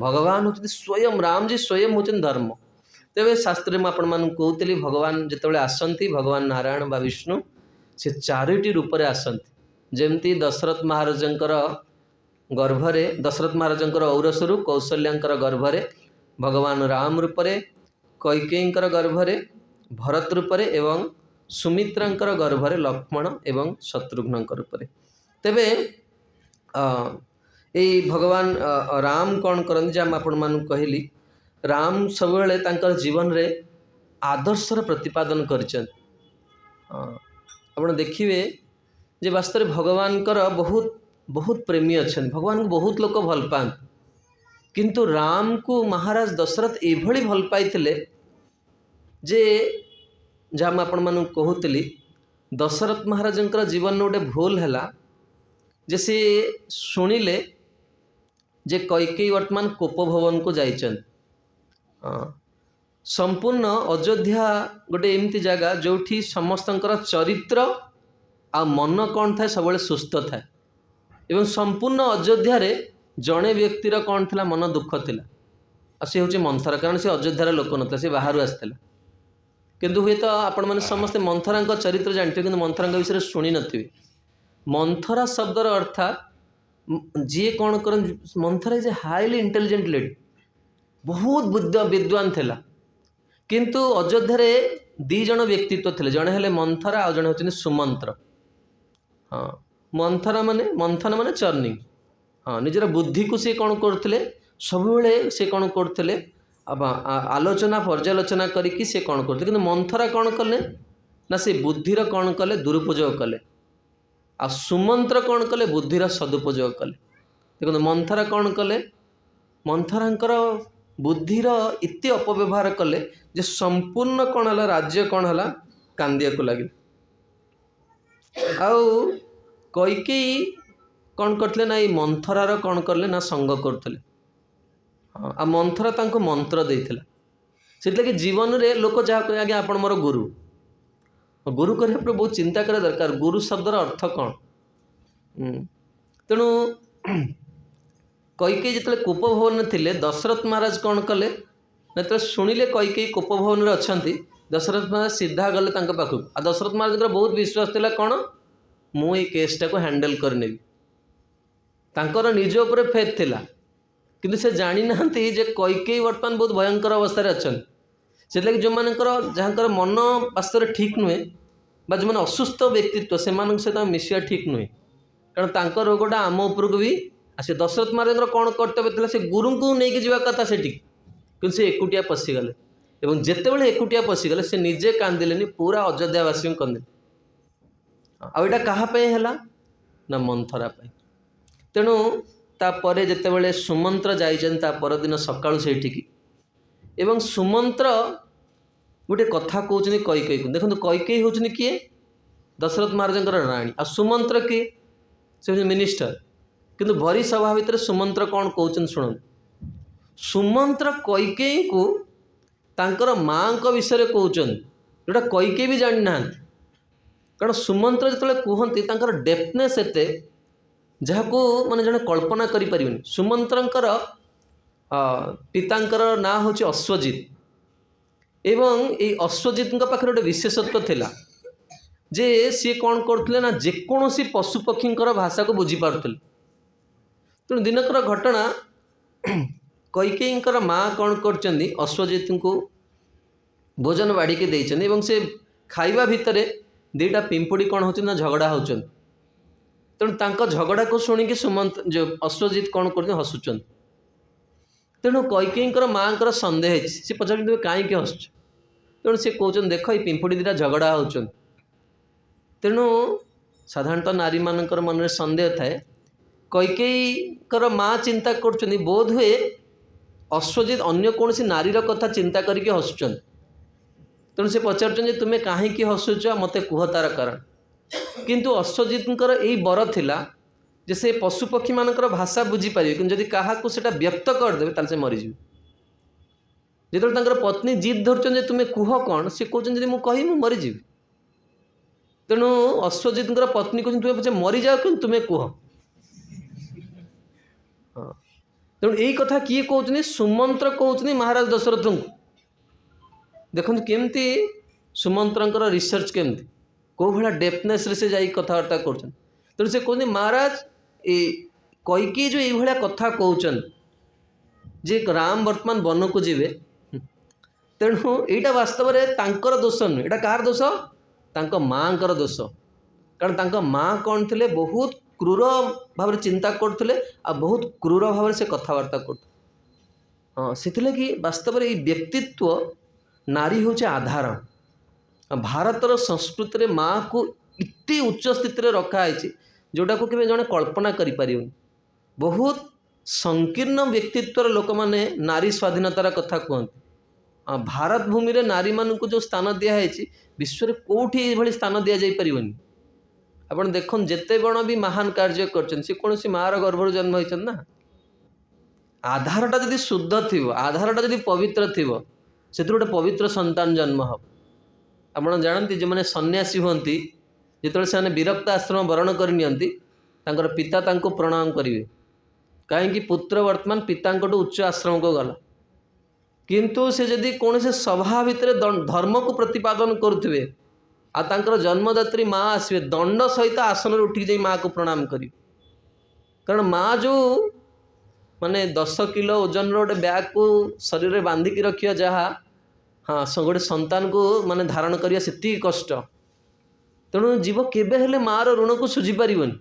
ଭଗବାନ ହେଉଛନ୍ତି ସ୍ୱୟଂ ରାମଜୀ ସ୍ୱୟଂ ହେଉଛନ୍ତି ଧର୍ମ। ତେବେ ଶାସ୍ତ୍ରରେ ମୁଁ ଆପଣମାନଙ୍କୁ କହୁଥିଲି ଭଗବାନ ଯେତେବେଳେ ଆସନ୍ତି, ଭଗବାନ ନାରାୟଣ ବା ବିଷ୍ଣୁ ସେ 4ଟି ରୂପରେ ଆସନ୍ତି। ଯେମିତି ଦଶରଥ ମହାରାଜଙ୍କର ଗର୍ଭରେ, ଦଶରଥ ମହାରାଜଙ୍କର ଔରସରୁ କୌଶଲ୍ୟାଙ୍କର ଗର୍ଭରେ ଭଗବାନ ରାମ ରୂପରେ, କୈକେୟୀଙ୍କର ଗର୍ଭରେ ଭରତ ରୂପରେ ଏବଂ ସୁମିତ୍ରାଙ୍କର ଗର୍ଭରେ ଲକ୍ଷ୍ମଣ ଏବଂ ଶତ୍ରୁଘ୍ନଙ୍କ ରୂପରେ। ତେବେ ଏଇ ଭଗବାନ ରାମ କ'ଣ କରନ୍ତି, ଯାହା ମୁଁ ଆପଣମାନଙ୍କୁ କହିଲି, ରାମ ସବୁବେଳେ ତାଙ୍କର ଜୀବନରେ ଆଦର୍ଶର ପ୍ରତିପାଦନ କରିଛନ୍ତି। ଆପଣ ଦେଖିବେ ଯେ ବାସ୍ତବରେ ଭଗବାନଙ୍କର ବହୁତ ବହୁତ ପ୍ରେମୀ ଅଛନ୍ତି, ଭଗବାନଙ୍କୁ ବହୁତ ଲୋକ ଭଲ ପାଆନ୍ତି। କିନ୍ତୁ ରାମକୁ ମହାରାଜ ଦଶରଥ ଏଭଳି ଭଲ ପାଇଥିଲେ ଯେ, ଯାହା ମୁଁ ଆପଣମାନଙ୍କୁ କହୁଥିଲି, ଦଶରଥ ମହାରାଜଙ୍କର ଜୀବନରେ ଗୋଟେ ଭୁଲ ହେଲା ଯେ ସେ ଶୁଣିଲେ ଯେ କୈକେୟୀ ବର୍ତ୍ତମାନ କୋପଭବନକୁ ଯାଇଛନ୍ତି। ସମ୍ପୂର୍ଣ୍ଣ ଅଯୋଧ୍ୟା ଗୋଟେ ଏମିତି ଜାଗା ଯେଉଁଠି ସମସ୍ତଙ୍କର ଚରିତ୍ର ଆଉ ମନ କ'ଣ ଥାଏ, ସବୁବେଳେ ସୁସ୍ଥ ଥାଏ। ଏବଂ ସମ୍ପୂର୍ଣ୍ଣ ଅଯୋଧ୍ୟାରେ ଜଣେ ବ୍ୟକ୍ତିର କ'ଣ ଥିଲା, ମନ ଦୁଃଖ ଥିଲା, ଆଉ ସେ ହେଉଛି ମନ୍ଥରା। କାରଣ ସେ ଅଯୋଧ୍ୟାର ଲୋକ ନଥିଲା, ସେ ବାହାରୁ ଆସିଥିଲା। କିନ୍ତୁ ହୁଏତ ଆପଣମାନେ ସମସ୍ତେ ମନ୍ଥରାଙ୍କ ଚରିତ୍ର ଜାଣିଥିବେ, କିନ୍ତୁ ମନ୍ଥରାଙ୍କ ବିଷୟରେ ଶୁଣି ନଥିବେ। ମନ୍ଥରା ଶବ୍ଦର ଅର୍ଥାତ୍ ଯିଏ କ'ଣ କରନ୍ତି, Manthara is a highly intelligent lady, ବହୁତ ବିଦ୍ୱାନ ଥିଲା। କିନ୍ତୁ ଅଯୋଧ୍ୟାରେ 2 ଜଣ ବ୍ୟକ୍ତିତ୍ୱ ଥିଲେ, ଜଣେ ହେଲେ ମନ୍ଥରା ଆଉ ଜଣେ ହେଉଛନ୍ତି ସୁମନ୍ତ୍ର। ମନ୍ଥନ ମାନେ ଚର୍ଣ୍ଣି। ନିଜର ବୁଦ୍ଧିକୁ ସେ କ'ଣ କରୁଥିଲେ, ସବୁବେଳେ ସେ କ'ଣ କରୁଥିଲେ, ଆଲୋଚନା ପର୍ଯ୍ୟାଲୋଚନା କରିକି ସେ କ'ଣ କରୁଥିଲେ। କିନ୍ତୁ ମନ୍ଥରା କ'ଣ କଲେ ନା ସେ ବୁଦ୍ଧିର କ'ଣ କଲେ, ଦୁରୁପଯୋଗ କଲେ। ଆଉ ସୁମନ୍ତ୍ର କ'ଣ କଲେ, ବୁଦ୍ଧିର ସଦୁପଯୋଗ କଲେ। ଦେଖନ୍ତୁ ମନ୍ଥରା କ'ଣ କଲେ, ମନ୍ଥରାଙ୍କର ବୁଦ୍ଧିର ଏତେ ଅପବ୍ୟବହାର କଲେ ଯେ ସମ୍ପୂର୍ଣ୍ଣ କ'ଣ ହେଲା, ରାଜ୍ୟ କ'ଣ ହେଲା, କାନ୍ଦିବାକୁ ଲାଗିଲେ। ଆଉ କୈକେୟୀ କ'ଣ କରିଥିଲେ ନା ଏଇ ମନ୍ଥରାର କ'ଣ କଲେ ନା ସଙ୍ଗ କରୁଥିଲେ। ଆଉ ମନ୍ଥରା ତାଙ୍କୁ ମନ୍ତ୍ର ଦେଇଥିଲା। ସେଥିଲାଗି ଜୀବନରେ ଲୋକ ଯାହା କହେ ଆଜ୍ଞା ଆପଣ ମୋର ଗୁରୁ, ଗୁରୁ କରିବା ପରେ ବହୁତ ଚିନ୍ତା କରିବା ଦରକାର, ଗୁରୁ ଶବ୍ଦର ଅର୍ଥ କ'ଣ। ତେଣୁ କୈକେୟୀ ଯେତେବେଳେ କୋପଭବନରେ ଥିଲେ, ଦଶରଥ ମହାରାଜ କ'ଣ କଲେ, ଯେତେବେଳେ ଶୁଣିଲେ କୈକେୟୀ କୋପଭବନରେ ଅଛନ୍ତି, ଦଶରଥ ମହାରାଜ ସିଧା ଗଲେ ତାଙ୍କ ପାଖକୁ। ଆଉ ଦଶରଥ ମହାରାଜଙ୍କର ବହୁତ ବିଶ୍ୱାସ ଥିଲା କ'ଣ, ମୁଁ ଏଇ କେସ୍ଟାକୁ ହ୍ୟାଣ୍ଡେଲ୍ କରିନେବି। ତାଙ୍କର ନିଜ ଉପରେ ଫେଥ୍ ଥିଲା, କିନ୍ତୁ ସେ ଜାଣିନାହାନ୍ତି ଯେ କୈକେୟୀ ବର୍ତ୍ତମାନ ବହୁତ ଭୟଙ୍କର ଅବସ୍ଥାରେ ଅଛନ୍ତି। ସେଥିଲାଗି ଯାହାଙ୍କର ମନ ବାସ୍ତବରେ ଠିକ୍ ନୁହେଁ, बा जो मैंने असुस्थ व्यक्तित्व से सहित मिसिया ठीक नुहे कारण तांको रोगटा आम उपरक भी आसे दशरथ महाराज कौन कर्तव्य था से गुरु को लेकिन जावा कथा से कि से एकुटिया पशिगले और जितेबाला एकुटिया पशिगले से निजे कांदिले पूरा अयोध्यावासी कंदे आईटा कहाँपाई है ना मंथरा तेणु तापर जितेबाला सुमंत्र जाइछन परदिन सकाळु सेठिकी एवं सुमंत्र गोटे कथा कहते कैकेयी को देखो कैकेयी होनी किए दशरथ महाराज राणी आ सुमंत्र किए से मिनिस्टर किंतु भरी सभा भितर सुमंत्र कौन कहते शुणु सुमंत्र कैकेयी को तांकर माँ विषय कहते जोटा कैकेयी भी जानी ना कारण सुमंत्र जो कहते तांकर डेप्थनेस एते जहाँ माने जने कल्पना करि परिबेनी सुमंत्रंकर पितांकर ना होची अश्वजित एवं ये अश्वजित पाखे गोटे विशेषत्व थिला जे सी कौन करते ना जेकोसी पशुपक्षी भाषा को बुझी पारुथिले तेणु दिनकर घटना कैकेयी माँ कौन कर अश्वजित को भोजन बाड़ी के देइछन से खाइबा भितर दीटा पिंपुड़ी कौन होती ना झगड़ा होचन तेणु तांको झगड़ा को शुणिकी सुमंत जो अश्वजित कौन कर हसुचन तेणु कैकेयी माँ सन्देह सी पचार तुम कहीं हसुच तेणु सी कहते देख ये पिंपुड़ी दीटा झगड़ा होचन तेणु साधारणतः नारी मानकर मन में सन्देह थाए कैकेयी माँ चिंता कर बोध हुए अश्वजित अन्य कौन सी नारीर कथा चिंता करके हसुचन तेणु से पचार तुम्हें कहीं हसुच मत कह तार कारण किंतु अश्वजित यही बर थिला जे से पशुपक्षी मान भाषा बुझीपारे कि जदि क्या व्यक्त करदे ताल से मरीज जो पत्नी जिद धरछन तुम्हें कुह कौन सी कहते मुझे कह मरीज तेणु अश्वजित पत्नी कहते तुम्हें पचे मरी जाओ कि तुम्हें कह तेणु यही कथा किए कहते सुमंत्र कहते महाराज दशरथ को देखो केमती सुमंत्र रिसर्च केमती कौ भाया डेप्थनेस से जा कथबार्ता कर तेणु से कहते महाराज ए कैकेयी जो ये कथा कहन जे राम वर्तमान वन को जीवे तेणु यहाँ वास्तव में दोष नुहे यहाँ कार दोष तांको माँ दोष कारण तांको माँ कौन थे बहुत क्रूर भाव चिंता करते आ बहुत क्रूर भाव से कथबार्ता कर हाँ से वास्तव में ये व्यक्तित्व नारी हूँ आधार भारतर संस्कृति रे माँ को इतनी उच्च स्थिति रखाई जोटा को जड़े कल्पना करें बहुत संकीर्ण व्यक्तित्वर लोक मैंने नारी स्वाधीनतार कथा कहते भारत भूमि रे नारी मान को जो स्थान दिखाई विश्व में कौटी ये स्थान दि जापरनि आप देख जिते बण भी महान कार्य कौन सी माँ गर्भर जन्म होती ना आधारटा जदि शुद्ध थी आधारटा जदि पवित्र थी से गोटे पवित्र संतान जन्म हम आप जानते जो मैंने सन्यासी हमें जिते से विरक्त आश्रम वरण करनी पिता तांको प्रणाम करेंगे कहीं पुत्र वर्तमान पिता उच्च आश्रम को गला किंतु से जदि कौन से सभा भितर धर्म को प्रतिपादन करुवे आर जन्मदात्री माँ आसवे दंड सहित आसन उठिक जा माँ को प्रणाम कर कारण माँ जो माने 10 किलो ओजन रोटे बैग को शरीर में बांधिकी रखिया जहाँ हाँ गोटे संतान को माने धारण करिया सेति कष्ट तेणु जीव केबे हेले मार ऋण को सुझी पारिबनी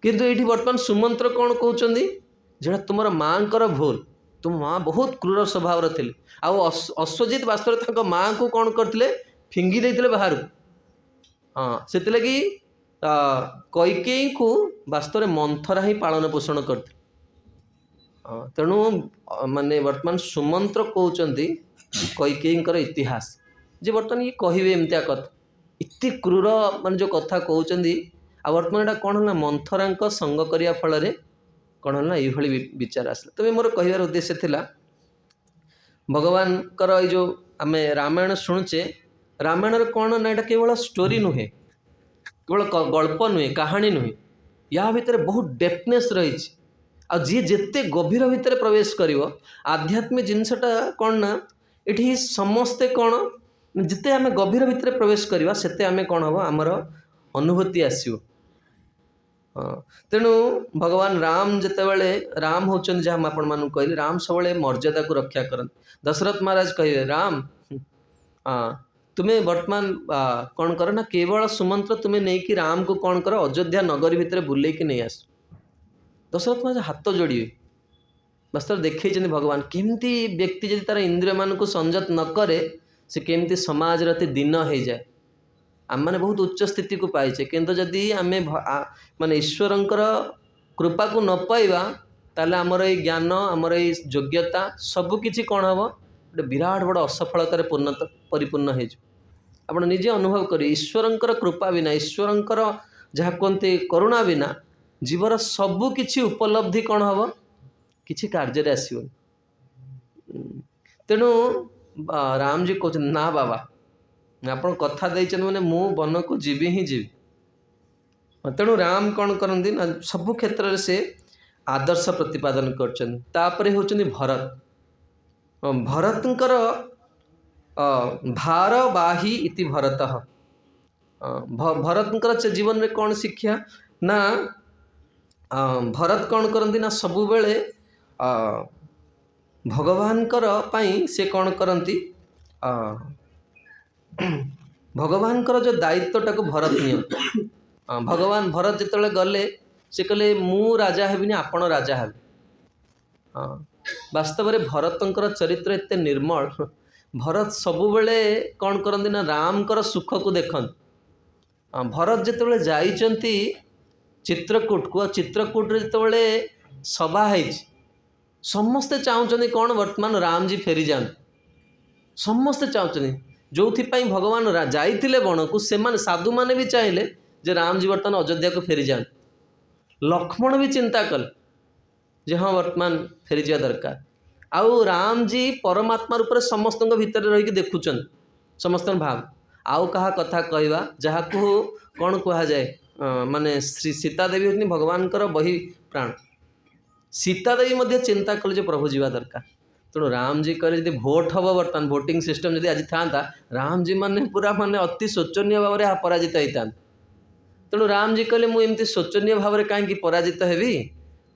किंतु ये वर्तमान सुमंत्र कौन कहते जो तुम माँ भूल तुम माँ बहुत क्रूर स्वभाव थे अश्वजित वास्तव में माँ को कौन करते फिंगी देते बाहर हाँ से लगी कैकेयी को वास्तव में मंथरा ही पालन पोषण करते तेणु माने वर्तमान सुमंत्र कहते कैकेयी इतिहास जे वर्तमान ये कहे एमतिया कथा इतनी क्रूर मान जो कथा कहते आ वर्तमान यहाँ कौन है मंथरा संग करने फल कौन है ये विचार आसला तबे मोर कहबार उद्देश्य थिला भगवान कर जो आम रामायण शुणुचे रामायण कौन ना यहाँ केवल स्टोरी नुहे केवल गल्प नुहे कहानी नुहे या भितर बहुत डेप्थनेस रही आ जी जिते गभीर भितर प्रवेश कर आध्यात्मिक जिनसटा कौन ना ये समस्ते कौन जिते आम गभीर भितर प्रवेश करवा सेते आम कौन हम आमर अनुभूति आसो हाँ तेणु भगवान राम जितेबाला राम होचन जहाँ आपण मानू कहली राम सब मर्यादा को रक्षा करते दशरथ महाराज कहे राम हाँ तुम्हें वर्तमान कौन कर ना केवल सुमंत्र तुम्हें नहीं कि राम को कौन कर अयोध्या नगरी भितर बुले कि नहीं आस दशरथ महाराज हाथ जोड़े वास्तव देखते भगवान केमती व्यक्ति जब तार इंद्रिय मान को संयत न करे से केमती समाज अति दीन हो जाए आम मैंने बहुत उच्च स्थिति को पाइचे किंतु जदि आम माने ईश्वरंकर कृपा को न पाइबा ताले आमर ये ज्ञान आमर ये योग्यता सबकि कौन हम गोटे विराट बड़ असफलतार परिपूर्ण हो आप निजे अनुभव करें ईश्वरंकर कृपा बिना ईश्वरंकर जहाँ कहते करुणा बिना जीवर सबकि उपलब्धि कौन हम किसी कार्य आसो तेणु रामजी कहते ना बाबा आप कथा देते मैंने मु वन को जीवी ही जीवी तेणु राम कौन करती ना सबु क्षेत्र से आदर्श प्रतिपादन कर भरत भरतंकर भारवाही इति भरत भरतंकर जीवन में कौन शिक्षा ना भरत कौन करती ना सबु बेले भगवानकर पाई से कौन करती भगवानकर जो दायित्वटा को भरत नियंती भगवान भरत जिते गले से कहले मु राजा हेबिनी आपण राजा हेबे वास्तव में भरतंकर चरित्र एते निर्मल भरत सबुबले कौन करती ना रामकर सुख को देखन भरत जिते जाइचंती चित्रकूट को चित्रकूट जिते सभा है समस्ते चाहते कौन वर्तमान राम जी फेरी जान समस्ते चाहते जो भगवान जाइए बण को से साधु मैंने भी चाहिए जे राम जी वर्तमान अयोध्या को फेरी जान लक्ष्मण भी चिंता कल जे हाँ वर्तमान फेरी जा दरकार आउ राम जी परमात्मा रूप से समस्त भितर रही देखुं समस्त भाव आउ कहा कथा कहवा जहाँ को कौन कह जाए माने श्री सीता देवी होती भगवान बही प्राण सीता देवी चिंता कले प्रभु जीवा दरकार तेणु राम जी करे जब भोट हम बर्तमान भोटिंग सिस्टम जब आज था राम जी माने पूरा माने अति शोचनीय भाव में पराजित होता तेणु राम जी कहले मुझे शोचनीय भाव में कहीं पराजित हेबी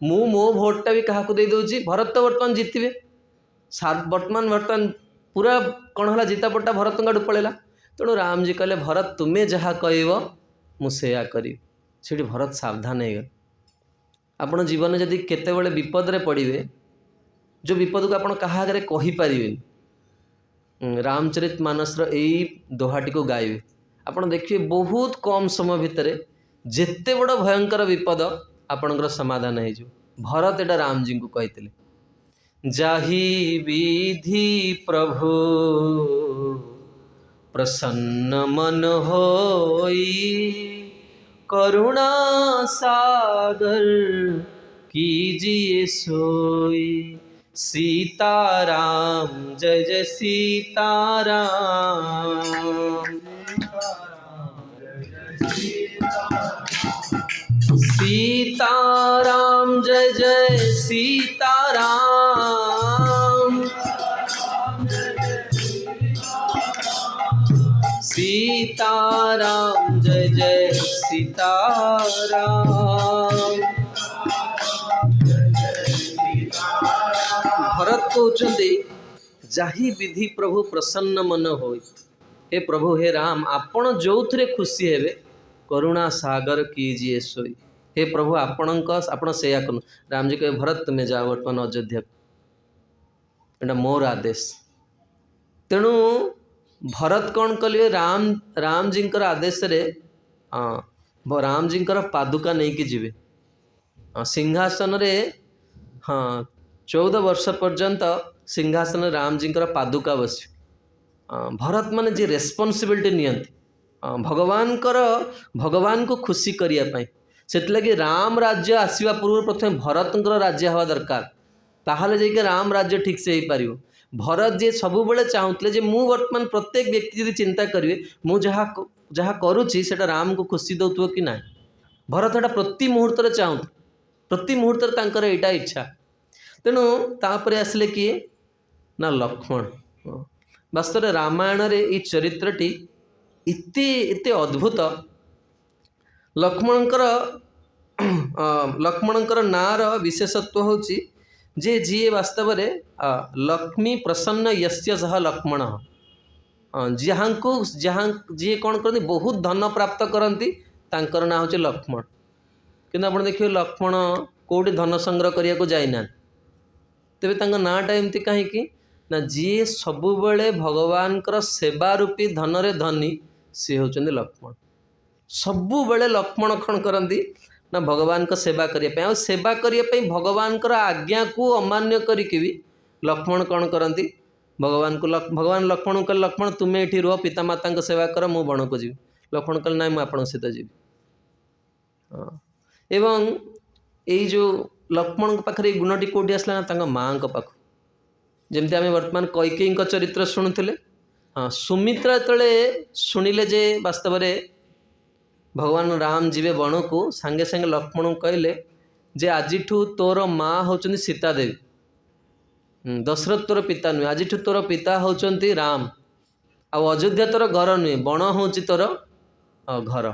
मु मो भोटा भी क्या दे दूची भरत तो बर्तमान जीतबे वर्तमान पूरा कौन है जीता पट्टा भरत आड़ू पड़ेगा तेणु राम जी कहले भरत तुम्हें जहाँ कह मुझे करी से भरत सावधान हो गए आपण जीवन जदि केतेबेले विपद रे पड़े जो विपद को आप क्या आगे कहीपर रामचरित मानस यही दोहाटी को गाइबे आप देखिए बहुत कम समय भितर जेते बड़ भयंकर विपद आपणकर समाधान हो भरत एटा राम जी को कहते जाहि विधि प्रभु प्रसन्न मन होई करुणा सागर कीजिए सोई सीताराम जय जय सीताराम सीताराम जय जय सीताराम सीताराम जय जय सीताराम भरत कहते जाहि विधि प्रभु प्रसन्न मन हो हे प्रभु हे राम आपण जो थे खुशी हेबे करुणा सागर कीजिए सोई हे प्रभु आपण से राम जी कहे भरत तुम्हें जाओ वर्तमान अयोध्या एटा मोर आदेश तेणु भरत कौन कलिए राम जी आदेश रे राम जी पादुका नहीं कि जीवे सिंहासन रे हाँ 14 वर्ष पर्यंत सिंहासन राम जी पादुका बस भरत माने जी रेस्पॉन्सिबिलिटी नियंती भगवान को खुशी करने से लगी राम राज्य आसवा पूर्व प्रथम भरतर राज्य हवा दरकार ताहले जाके राम राज्य ठीक से हो पार भरत जी सब बेले चाहूले जे मु वर्तमान प्रत्येक व्यक्ति यदि चिंता करेंगे मुझे जहाँ करुच्ची से राम को खुशी दौथ्व कि ना भरत एटा प्रति मुहूर्त चाहूँ प्रति मुहूर्त यहाँ इच्छा तेणु तापर आसिले किए ना लक्ष्मण वास्तव में रामायण रे ये चरित्रटी इते अद्भुत लक्ष्मणकर नार विशेषत्व होची जे जी वास्तव में लक्ष्मी प्रसन्न यस्य सह लक्ष्मण जी कौन करती बहुत धन प्राप्त करती तांकर ना हूँ लक्ष्मण। किंतु आप देखिए लक्ष्मण कौटी धन संग्रह करने को जाइना, तेरे नाटा एमती कहीं ना जी सबुबले भगवान सेवा रूपी धन रे धनी सी होचंदी लक्ष्मण। सबुबले लक्ष्मण कौन करती ना भगवान को सेवा करने और सेवा करने भगवान आज्ञा को अमान्य करके भी लक्ष्मण कौन करती भगवान को भगवान लक्ष्मण कह लक्ष्मण तुम्हें ये रुह पिता माता को सेवा कर मु बण को जी। लक्ष्मण कह ना मुझे आप सहित जी। एवं यही जो लक्ष्मण पाखे गुणटी कौटी आसला ना माँ पाख जमती आम बर्तमान कैकेयी चरित्र शुणुले। हाँ सुमित्रा तले शुणिले जे वास्तव में भगवान राम जीवे बण को सांगे सांगे लक्ष्मण कहले जे आज तोर माँ होचंदी सीता देवी, दशरथ तोर पिता नुहे, आज तोर पिता होचंती राम, आ अयोध्या तोर घर नुहे, बण हूँ तोर घर।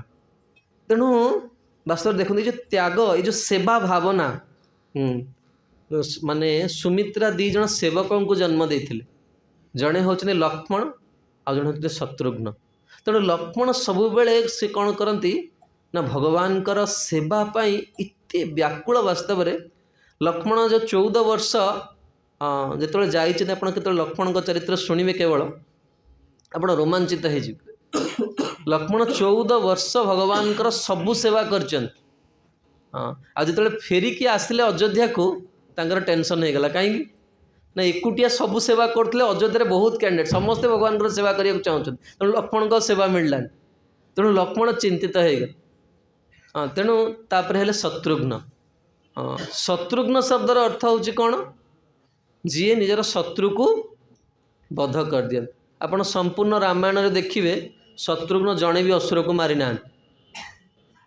तेणु वास्तव देखते जो त्याग ये जो सेवा भावना माने सुमित्रा दी जन सेवकों को जन्म देते, जड़े होचंदी लक्ष्मण आ जड़े होचंदी शत्रुघ्न। तेणु लक्ष्मण सबुबले से कौन करती ना भगवान कर सेवा पाई इतने व्याकुल। वास्तव में लक्ष्मण जो 14 वर्ष जो जाइए आप लक्ष्मण का चरित्र शुणवे केवल आप रोमांचित हो। लक्ष्मण 14 वर्ष भगवान कर सबू सेवा कर जो फेरिकी आसिले अयोध्या को तांकर टेंशन हो गला कहीं ना एकुटिया सबू सेवा करते अयोध्या बहुत कैंडिडेट समस्ते भगवान को सेवा करने चाहते तेणु लक्ष्मण को सेवा मिलला तेणु लक्ष्मण चिंतित हो गए। तेणु तापर हेले शत्रुघ्न। शत्रुघ्न शब्दर अर्थ हूँ कौन जी निजर शत्रु को बध कर दिया। आपड़ संपूर्ण रामायण रे देखिए शत्रुघ्न जड़े भी असुर को मारी ना।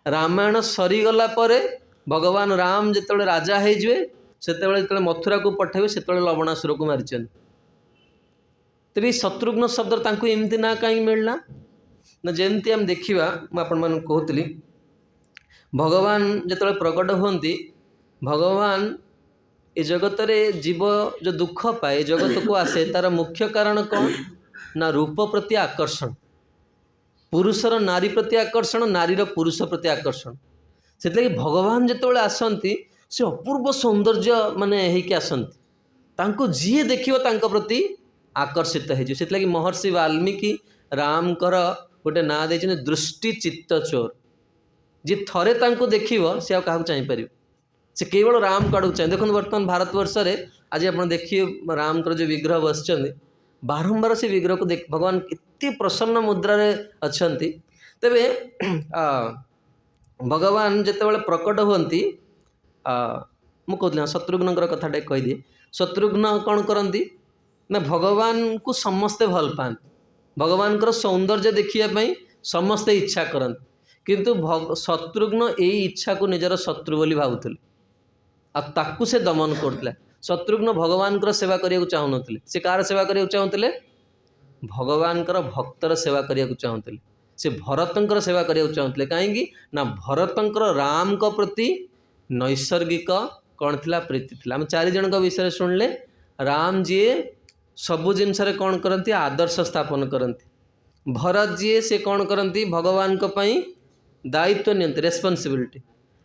रामायण सरीगला परे भगवान राम जिते राजा होइए से मथुरा को पठेबे से लवणासुर को मारी। तेरे शत्रुघ्न शब्द तांको एमती ना कहीं मिलना ना जमती आम देखा मुझे कहती भगवान जिते प्रकट होती भगवान ये जगत रे जीव जो दुख पाए जगत को आसे तार मुख्य कारण कौन ना रूप प्रति आकर्षण, पुरुषर नारी प्रति आकर्षण, नारीर पुरुष प्रति आकर्षण। से भगवान जिते आसती से अपूर्व सौंदर्य माने होइके आसती तांको जी देखियो तांको प्रति आकर्षित हो। से महर्षि वाल्मीकि राम कर गोटे ना दे दृष्टि चित्त चोर। जी थरे तांको देखियो से क्या चाहिए से केवल राम काड़ू चाहिए। देखो बर्तमान भारतवर्ष में आज आप देखिए राम कर जो विग्रह बस बारंबार से विग्रह को देख भगवान इतनी प्रसन्न मुद्रा अच्छा। तेरे भगवान जिते प्रकट होती मुझे शत्रुघ्न कथाटे कहीदे। शत्रुघ्न कौन करती ना भगवान को समस्ते भल पाती, भगवान कर सौंदर्य देखापी समस्ते इच्छा करती किंतु शत्रुघ्न यही इच्छा को निजर शत्रु बोली भावुले ताकू से दमन करते। शत्रुघ्न भगवान कर सेवा करने को चाहून से कार सेवा करने को चाहूले भगवान कर भक्तर सेवा करने को चाहूले से भरतर सेवा करने को चाहूले कहीं ना भरतर राम को प्रति नैसर्गिक कौन थी प्रीति थी। आम 4 जन विषय शुणिले राम जी सबु जिनस कौन करती आदर्श स्थापन करती। भरत जी से कौन करती भगवान को पई दायित्व नियंती रेस्पॉन्सिबिलिटी।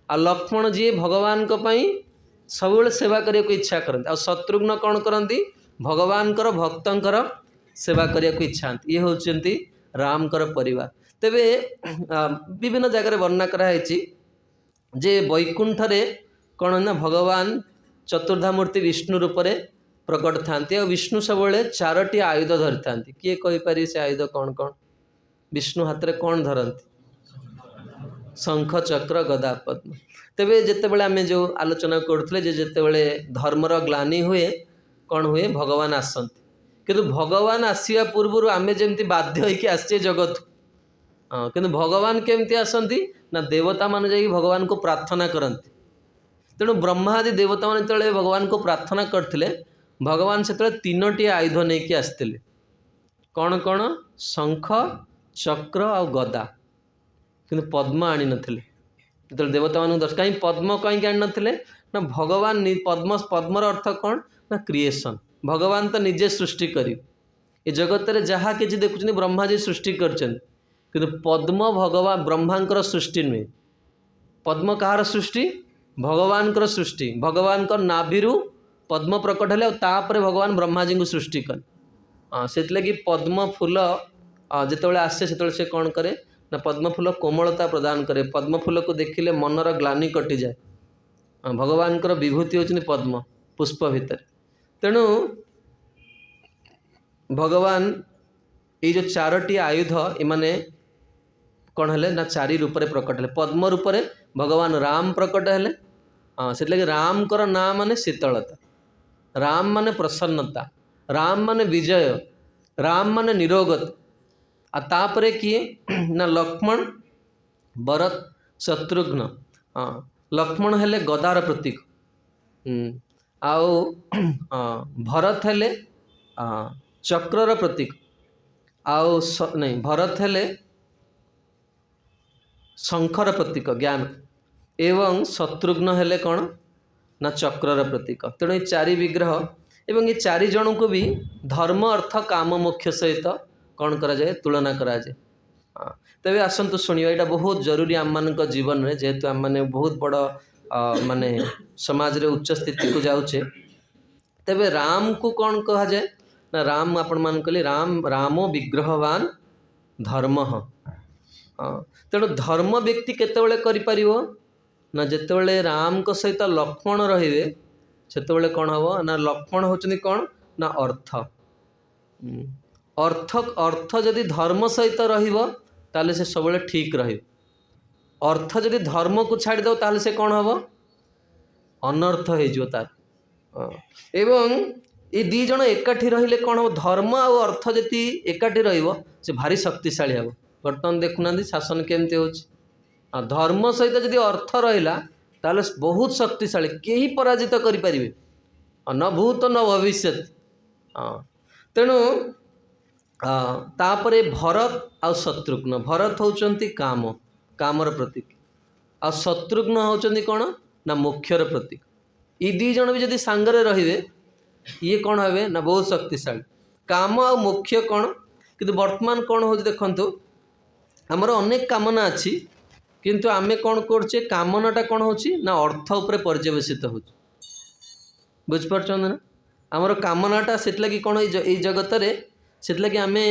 आ लक्ष्मण जी भगवान को पई सब सेवा करने को इच्छा करते। आ शत्रुघ्न कौन करती भगवान कर भक्तर सेवा करने को इच्छा। ये होती राम कर परिवार। तेबे विभिन्न जगह वर्णना कराई जे वैकुंठ रे कौन ना भगवान चतुर्धामूर्ति विष्णु रूप से प्रकट था। विष्णु सब 4टी आयुध धरी था। किए कहीपर से आयुध कौन कौन विष्णु हाथ में कौन धरती शंख चक्र गदा पद्म। तेबे जिते आम जो आलोचना करुले जिते धर्मर ग्लानि हुए कौन हुए भगवान आसती किंतु भगवान आसवा पूर्व आम जमी बाध्य होकर आसे जगत किंतु भगवान केमती आसती ना देवता मान जा भगवान को प्रार्थना करती। तेणु ब्रह्मा आदि देवता मान जो भगवान को प्रार्थना करते भगवान से 3टी आयुध नहीं आसते कौन कौन शंख चक्र और गदा किंतु पद्म आनी नथिले। जो देवता मान दर्श कहीं पद्म कहीं आनी नथिले ना भगवान पद्म पद्मर अर्थ कौन ना क्रिएशन। भगवान तो निजे सृष्टि करी ए जगत रे जहाँ किसी देखुं ब्रह्माजी सृष्टि करछन किंतु पद्म भगवान ब्रह्मांकर सृष्टि नुहे। पद्म कहार सृष्टि भगवान सृष्टि भगवान नाभिरु पद्म प्रकट हेले तापर भगवान ब्रह्माजी को सृष्टि कले। से लगी पद्म फूल जिते आसे से कौन करे ना पद्म फूल कोमलता प्रदान करे। पद्म फूल को देखिले मनर ग्लानि कटि जाए। भगवान विभूति होती पद्म पुष्प भितर। तेणु भगवान ये जो चारोटी आयुध इमाने कौन हेले ना चारि रूप में प्रकट हेले। पद्म रूप में भगवान राम प्रकट हेले। से लगे राम कर ना माने शीतलता, राम माने प्रसन्नता, राम माने विजय, राम माने निरोगत। आ तापरे किए ना लक्ष्मण भरत शत्रुघ्न। लक्ष्मण हेले गदार प्रतीक, आउ भरत हेले चक्रर प्रतीक, आउ नहीं भरत हेले शंखर प्रतीक ज्ञान, एवं शत्रुघ्न हेले कौन ना चक्रर प्रतीक। तेणु ये चारि विग्रह एवं ये चारि जन को भी धर्म अर्थ काम मोक्ष सहित कौन करा जाए तुलना करा जाए। तेरे आसतु शुणा यहाँ बहुत जरूरी आम मान जीवन में, जेहेतु आम मैंने बहुत बड़ माने समाज रे उच्च स्थिति को जाऊे। तेरे राम को कौन कहा जाए ना राम आपण मान कहले राम रामो विग्रहवान धर्म। तेणु धर्म व्यक्ति केतेबेले करि ना जेतेबेले राम को सहित लक्ष्मण रहिबे सेतेबेले कौन हम ना लक्ष्मण होचनी कौन ना अर्थ। अर्थ अर्थ जदि धर्म सहित रहिबो ताले से सबले ठीक रहिबो। अर्थ जदि धर्म को छाड़ी दो ताले से कौन हम अनर्थ हो तार। एवं ये दी जन एकाठी रहिले कौन हम धर्म आ अर्थ जति एकाठी रहिबो से भारी शक्तिशाली हम। बर्तमान देखुना शासन केमती हो धर्म सहित जदि अर्थ रहिला ताले बहुत शक्तिशाली, केही पराजित करि परिबे न भूत न भविष्यत। तेणु तापरे भरत आ शत्रुघ्न, भरत होचंती काम कामर प्रतीक, आ शत्रुघ्न होचंती कौन ना मोक्षर प्रतीक। ये दी जन भी जदि सांगरे रहिबे ये कौन हेबे ना बहुत शक्तिशाली। काम आ मोक्ष कौन किंतु वर्तमान कौन हो देखंतु हमर अनेक कामना अच्छी किंतु आमे कौन करछे कामनाटा कौन होची ना अर्थ उपरे पर्यवेसित हो। बुझ पारछन ना हमर कामनाटा सेट लगी कौन ए जगत रे सेट लगी आमे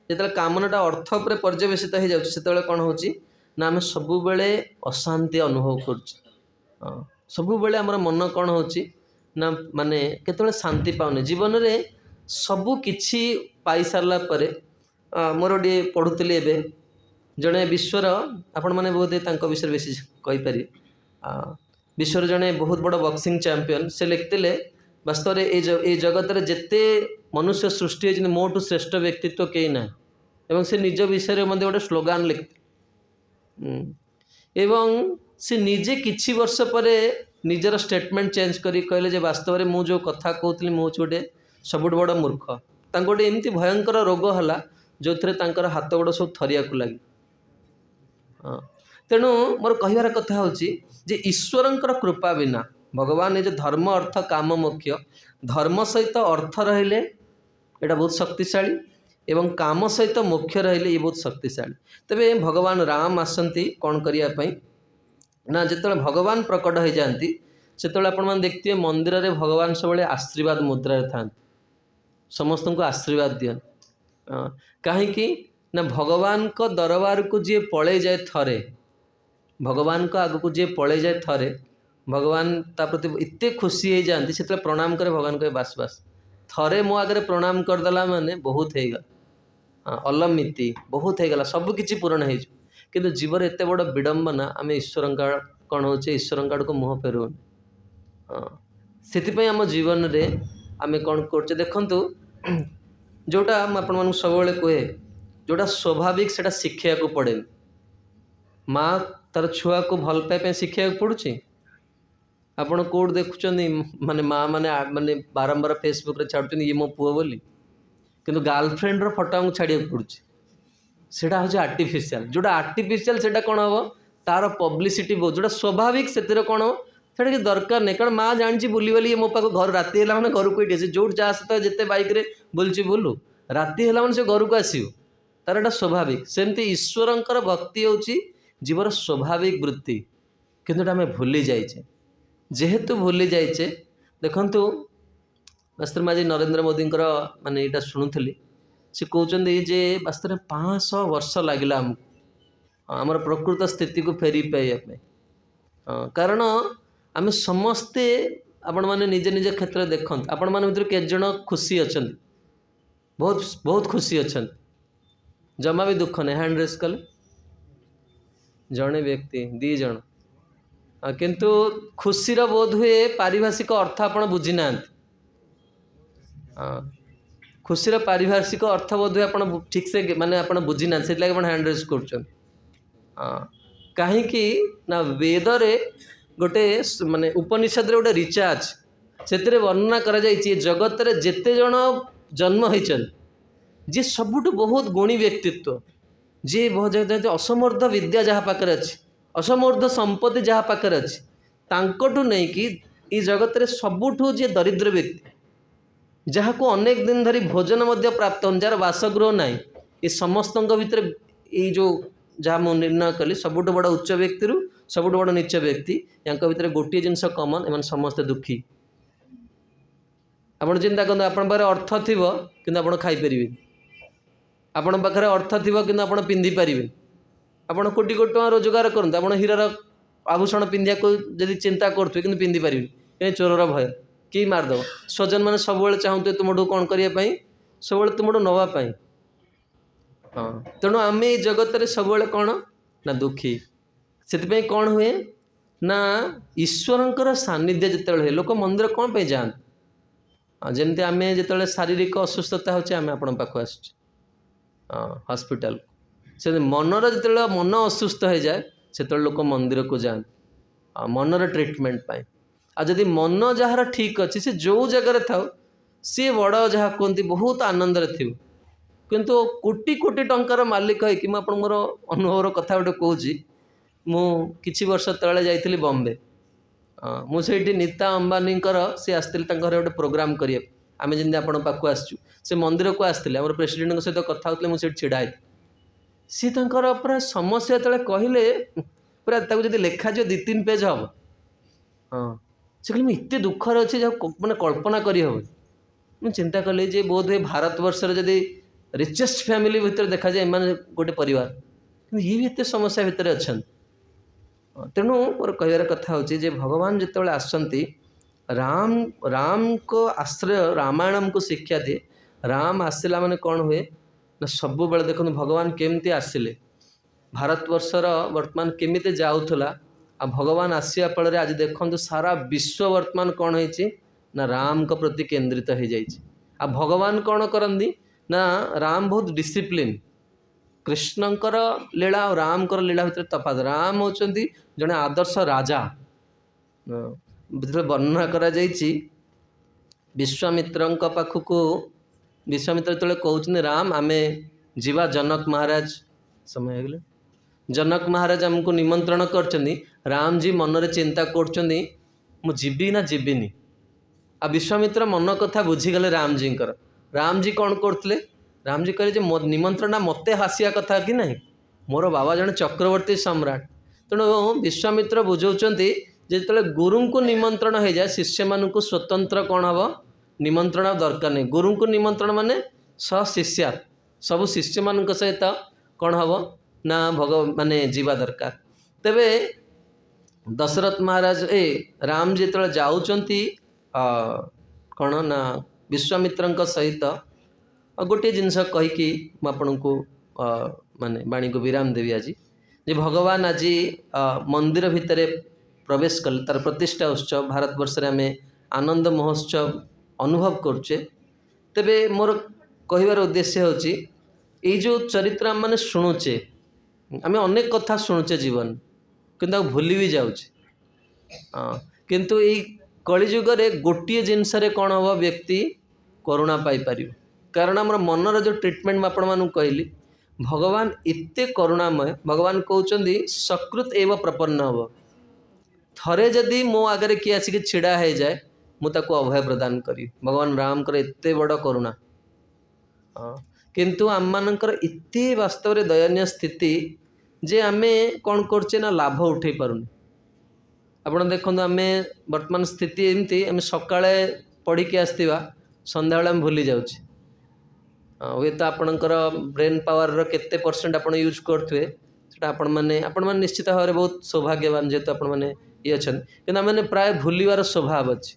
जेतले कामनाटा अर्थ उपरे पर्यवेसित हो जाउछ सेतले कौन होची ना आमे सबु बेले अशांति अनुभव करछ। सबु बेले हमर मन कौन होची ना माने केतले शांति पाउने जीवन रे सबु किछि पाई सारला परे। मोर डे पढुतली एबे जड़े विश्वर आपण मैंने बहुत तांको विषय बेसी कही पारि। विश्वर जड़े बहुत बड़ बॉक्सिंग चैंपियन से लिखते वास्तव में ये जगत रे जेते मनुष्य सृष्टि होती मोटू श्रेष्ठ व्यक्तित्व कई ना। एवं से निज विषय में गोटे स्लोगान लिखते एवं से निजे किछि वर्ष पर निजर स्टेटमेंट चेंज करी कहले जे वास्तव में मु जो कथा कहूली मुझे गोटे सबुठ बड़ मूर्ख। तांको गोटे एमती भयंकर रोग है जो थे तांकर हाथ गोड़ सब थरिया को लगी। तेणु मोर कहिबार कथा होची जे ईश्वरंकर कृपा बिना भगवान ये जो धर्म अर्थ काम मोक्ष धर्म सहित अर्थ रहिले एटा बहुत शक्तिशाली एवं काम सहित मोक्ष रहिले ये बहुत शक्तिशाली। तबे भगवान राम आसंती कौन करिया पई ना जिते भगवान प्रकट हो जाती से आपण मैंने देखते मंदिर रे भगवान सब आशीर्वाद मुद्रा था समस्त को आशीर्वाद दियन। कहीं ना भगवान को दरबार को जी पड़े जाए थरे भगवान को आग को जी पड़े जाए थरे भगवान ता प्रति इत्ते खुशी हो जाती से प्रणाम करे भगवान कहे बास बास थरे मो आगे प्रणाम करदेला माने बहुत होगा अलमिति बहुत होगा सबकि पूरण हो किंतु जीवन एत बड़ विडंबना आम ईश्वर कौन हो ईश्वर को मुँह फेरुन। से आम जीवन रे आम कौन कर देखु जोटा मुझे सब कहे जोटा स्वाभाविक से शिखा को पड़े। माँ तार छुआ को भल पाइबा शिखा पड़ुची आपड़ कौट देखुं माने माँ माने माने बारंबार फेसबुक रे छाड़ुन ये मो पुओ बोली किंतु गर्लफ्रेंड फोटो आमको छाड़ा पड़ुची सेटा हूँ आर्टिफिशियल जोटा आर्टिफिशियल सेटा कौन हम तार पब्लिसिटी बहुत जोटा स्वाभाविक से कौन हम सेटा कि दरकार नहीं कारण माँ जानी बुली ये मो पाक घर राति है मैंने घर को जो जहाँ सहित जिते बैक बुलूँ बुलू राति है मैंने से घर को आसो तार एटा स्वाभाविक सेमती ईश्वरंकर भक्ति होची जीवर स्वाभाविक वृत्ति किंतु आम भूली जाइए जेहेतु भूली जाइए देखंतु वास्तव में आज नरेंद्र मोदी माने यहाँ शुणुली से कहते जे वास्तव में 500 वर्ष लगिला आमको आमर प्रकृत स्थिति को फेरी पाइबा कारण आम समस्ते आपण मैंने निजे निजे क्षेत्र देखते आपण मान भर के जन खुशी अच्छा बहुत बहुत खुशी अच्छा जमा भी दुख नहीं हैंड रेस कले जड़े व्यक्ति 2 जन किंतु खुशीर बोध हुए पारिभाषिक अर्थ आपण बुझी ना खुशीर पारिभाषिक अर्थ बोध हुए आप ठीक से माने आप बुझी ना से हैंड रेस कर कहीं ना वेद रे गोटे माने उपनिषद रे गोटे रिचार्ज से वर्णना करा जाइए जगत रे जेते जन जन्म होइछन जे सबुठ बहुत गुणी व्यक्तित्व जी बहुत असमर्थ विद्या जहाँ पाखे अच्छी असमर्थ संपत्ति जहाँ पाखे अच्छी तांकटू नहीं कि ई जगत रे सबुठू जे दरिद्र व्यक्ति जहाँ को अनेक दिन धरी भोजन मध्य प्राप्त हो जार बासगृह नाई ये समस्त भितर ये जो जहाँ मुझे निर्णय कली सबुठ बड़ उच्च व्यक्ति रु सबुठ बड़ नीच व्यक्ति या भितर गोटे जिनस कमन एम समस्ते दुखी आप चिंता करते आप अर्थ थी कि आप खाईपर आपण पाखे अर्थ थी कि आप पिंधि पारे आप कोटी कोटी टका रोजगार करते आप हीरार आभूषण पिंधिया को जब चिंता करुवे कि पिंधि पारे कहीं चोरर भय कि मारदेव स्वजन मैंने सब चाहते तुमठू कौन करने सब तुमठू नवापाई हाँ तेणु आम ये जगत रे सब कौन ना दुखी से कौन हुए ना ईश्वरंकर सानिध्य जिते हुए लोक मंदिर कौन पे जाते जमती आम जो शारीरिक असुस्थता होचे आम आपण पाख आस हॉस्पिटल से मनर जो मन असुस्थ हो जाए से लोक मंदिर को जाते मनर ट्रिटमेंट पाए जदि मन जार ठीक अच्छी से जो जगार था सी बड़ जहाँ कहते बहुत आनंद थी किंतु कोटी कोटी टंकार मालिक है कि मोर अनुभव कथा गोटे कहूँ कि वर्ष तले जाइली बॉम्बे मुझे नीता अंबानी सी आसते घर गोटे प्रोग्राम करिए आम जमी आप पाक आसचु से मंदिर को आसते आम प्रेसिडेंट सहित कथा होते मुझे छिड़ा सी पूरा समस्या जो कहले पूरा जब लेखा जो 2-3 पेज हम हाँ से कहले एत दुखर अच्छे जहाँ मैंने कल्पना करहब मुझे चिंता कली जे बोध हुए भारत वर्षर जदि रिचेस्ट फैमिली भितर देखा जाए एम गोटे परिवार ये भी एत समस्या भितर अच्छा तेणु मोर कहबार कथा होची भगवान जिते आसती राम को आश्रय रामायण को शिक्षा दिए राम आसला माने कौन हुए ना सब बेले देखो भगवान केमती आसिले भारतवर्षर वर्तमान केमिते जाऊला आ भगवान आसिया फल आज देखो सारा विश्व वर्तमान कौन होती ना राम को प्रति केंद्रित हो जाए भगवान कौन करती ना राम बहुत डिसिप्लिन कृष्णंकर लीला और रामकर लीला भितर तफात राम होचंती जड़े आदर्श राजा वर्णना करा जाइछि विश्वामित्र पाखक विश्वामित्र जो कहते राम आमे जीवा जनक महाराज समय हो गले जनक महाराज आमको निमंत्रण करछन्ती राम जी मनरे चिंता करछन्ती मु जीवी ना जीविनी आ विश्वामित्र मन कथा बुझीगले राम जी कौन करते राम जी कहले जे निमंत्रण मत हासिया कथा कि नहीं मोर बाबा जन चक्रवर्ती सम्राट तेणु विश्वामित्र बुझाऊँच जो गुरु को निमंत्रण हो जाए शिष्य मान स्वतंत्र कौन हम निमंत्रण दरकार नहीं गुरु को निमंत्रण माने शिष्या सब शिष्य मान सहित कौन हम ना माने जीवा दरकार तेबे दशरथ महाराज राम जी जो जाऊँच कौन ना विश्वामित्र सहित गोटे जिनस कहीकि मुझे को माने वाणी को विराम देवी आज जे भगवान आज मंदिर भितर प्रवेश कले तार प्रतिष्ठा उत्सव भारत वर्ष आम आनंद महोत्सव अनुभव करुचे तेबे मोर कहबार उद्देश्य होची ये जो चरित्र आम मैंने शुणुचे आम अनेक कथा शुणुचे जीवन किंतु भूली भी जाऊे किंतु ये कलिजुगे गोटे जिनस कौन हम व्यक्ति करुणा पाइपर कारण आम मनर जो ट्रिटमेंट मैं आपण कहली भगवान एते करुणामय भगवान कहते सकृत एवं प्रपन्न हम थरे जदि मो आगे किए आसिक छिड़ा हो जाए मुझे अभय प्रदान करी भगवान राम कर एते बड़ करुणा हाँ किंतु आम मानकर इति वास्तव में दयनीय स्थिति जे आमे कौन करचे ना लाभ उठे पारुनी। आपण देखो आम वर्तमान स्थिति एमती आम सकाळे पढ़ी आसवा संध्या बेले भूली जाऊँ। हुए तो आपणकर ब्रेन पावर केते परसेंट आप यूज करुवे आपण मैंने निश्चित भाव में बहुत सौभाग्यवान जेहेतु आपण मैंने ये अच्छा कि मैंने प्राय भूलिवार स्वभाव अच्छे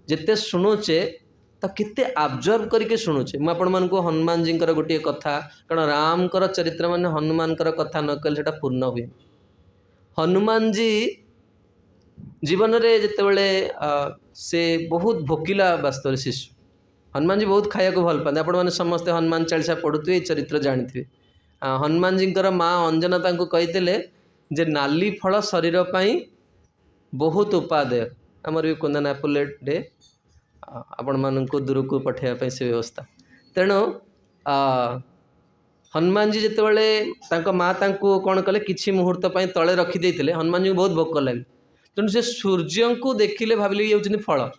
जिते शुणुचे तो केते आब्जर्व करके शुणुचे। मुझे हनुमान जी गोटे कथा कारण राम चरित्र मान हनुमान कथा न कहले सेटा पूर्ण हुए। हनुमान जी जीवन में जितेबले से बहुत भोकिला वास्तव शिशु हनुमान जी बहुत खाया को भल पाते आपण मैंने समस्ते हनुमान चालीसा पढ़ुवे चरित्र जानी। हनुमान जी माँ अंजना कही जे नाली फल शरीर पाई बहुत उपादेय आमर भी कुंदन एपुलेट डे आपण मानक दूर को पठाइबा से व्यवस्था। तेणु हनुमान जी जितेबाला माँ कौन कले किसी मुहूर्त पर तले रखीदे हनुमान जी को बहुत भोक लगे तेणु से सूर्य को देखिले भाविले ये होउछन्ति फल।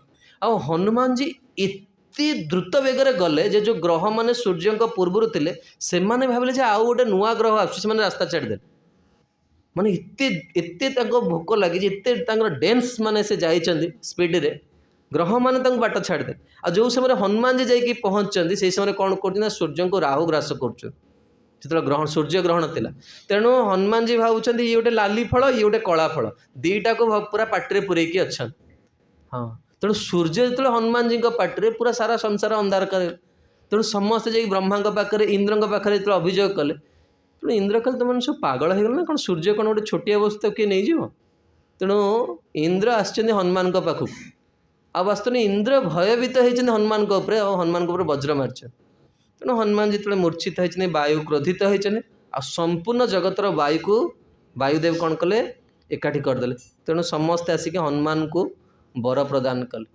आ हनुमान जी इति द्रुत बेगर गले जे जो ग्रह माने सूर्य पूर्वर थे से भाविले जे आउ गोटे नुआ ग्रह आसुछि से रास्ता छाड़देले माने एते भोक लगी एते डेन्स माने से जाइछन्ति स्पीड रे ग्रह माने बाट छाड़दे। आ जो समय हनुमान जी जाइए पहुँचती से समय कौन कर सूर्य को राहु ग्रास कर ग्रहण सूर्य ग्रहण थिला। तेणु हनुमान जी भावुं ये गोटे लाली फल ये गोटे कला फल दीटा को पूरा पाटे पूरेकी अच्छा। हाँ तेणु सूर्य जो हनुमान जी पाटे पूरा सारा संसार अंधार करे तेणु समस्ते जाइए ब्रह्मा पाखे इंद्र पाखे जो अभियोग कले तेणु इंद्र कहले तुम सब पागल हो गल कौन सूर्य कौन गोटे छोटिया वस्तु किए नहीं जीव। तेणु इंद्र आसछन्ति हनुमान पाखक आ वास्तव में इंद्र भयभीत होती हनुमान और हनुमान वज्र मार्च। तेणु हनुमान जिते मूर्छित होती वायु क्रोधित होती आ संपूर्ण जगतर वायु को वायुदेव कौन कले एकाठी करदे। तेणु समस्ते आसिक हनुमान को वर प्रदान कले।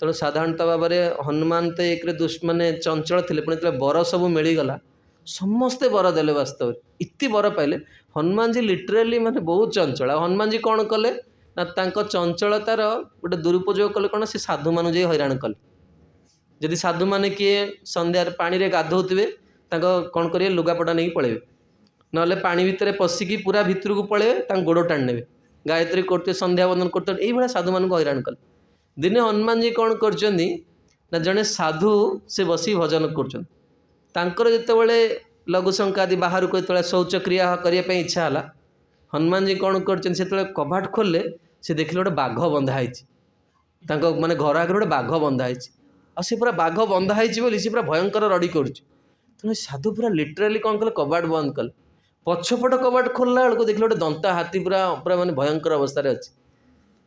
तेणु साधारणतः भाव में हनुमान तो एक माने चंचल थे पुणी वर सब मिलगला समस्ते वर देले वास्तव इति वर पाइले। हनुमान जी लिटराली माने बहुत चंचल हनुमान जी कौन कले ना चंचलतार गोटे दुरुपयोग कले कौन से साधु मान जा हैरान कले। जदि साधु मैंने किए संध्यार पानी रे गाधोवे कौन करेंगे लुगापटा नहीं पलैबे ना पानी भितर पशिकी पूरा भितर को पलैबे गोड़ टाणी ने गायत्री करते संध्या बंदन करते ये साधु मान हैरान कले। दिने हनुमान जी कौन कर जड़े साधु से बसी भजन कर जितेबाला लघुशंका आदि बाहर को जो शौचक्रिया करने इच्छा है हनुमान जी कौन कर कबाट खोलले से देखिले गोटे बाघ बंधा है माने घर आगे गोटे बाघ बंधा है आ सी पूरा बाघ बंधा है सी पूरा भयंकर रड़ी कर तेणु साधु पूरा लिटराली कौन कले कबाट बंद कले पछपट कबाट खोलला बेलू देखिले गोटे दंता हाथी पूरा पूरा माने भयंकर अवस्था अच्छी।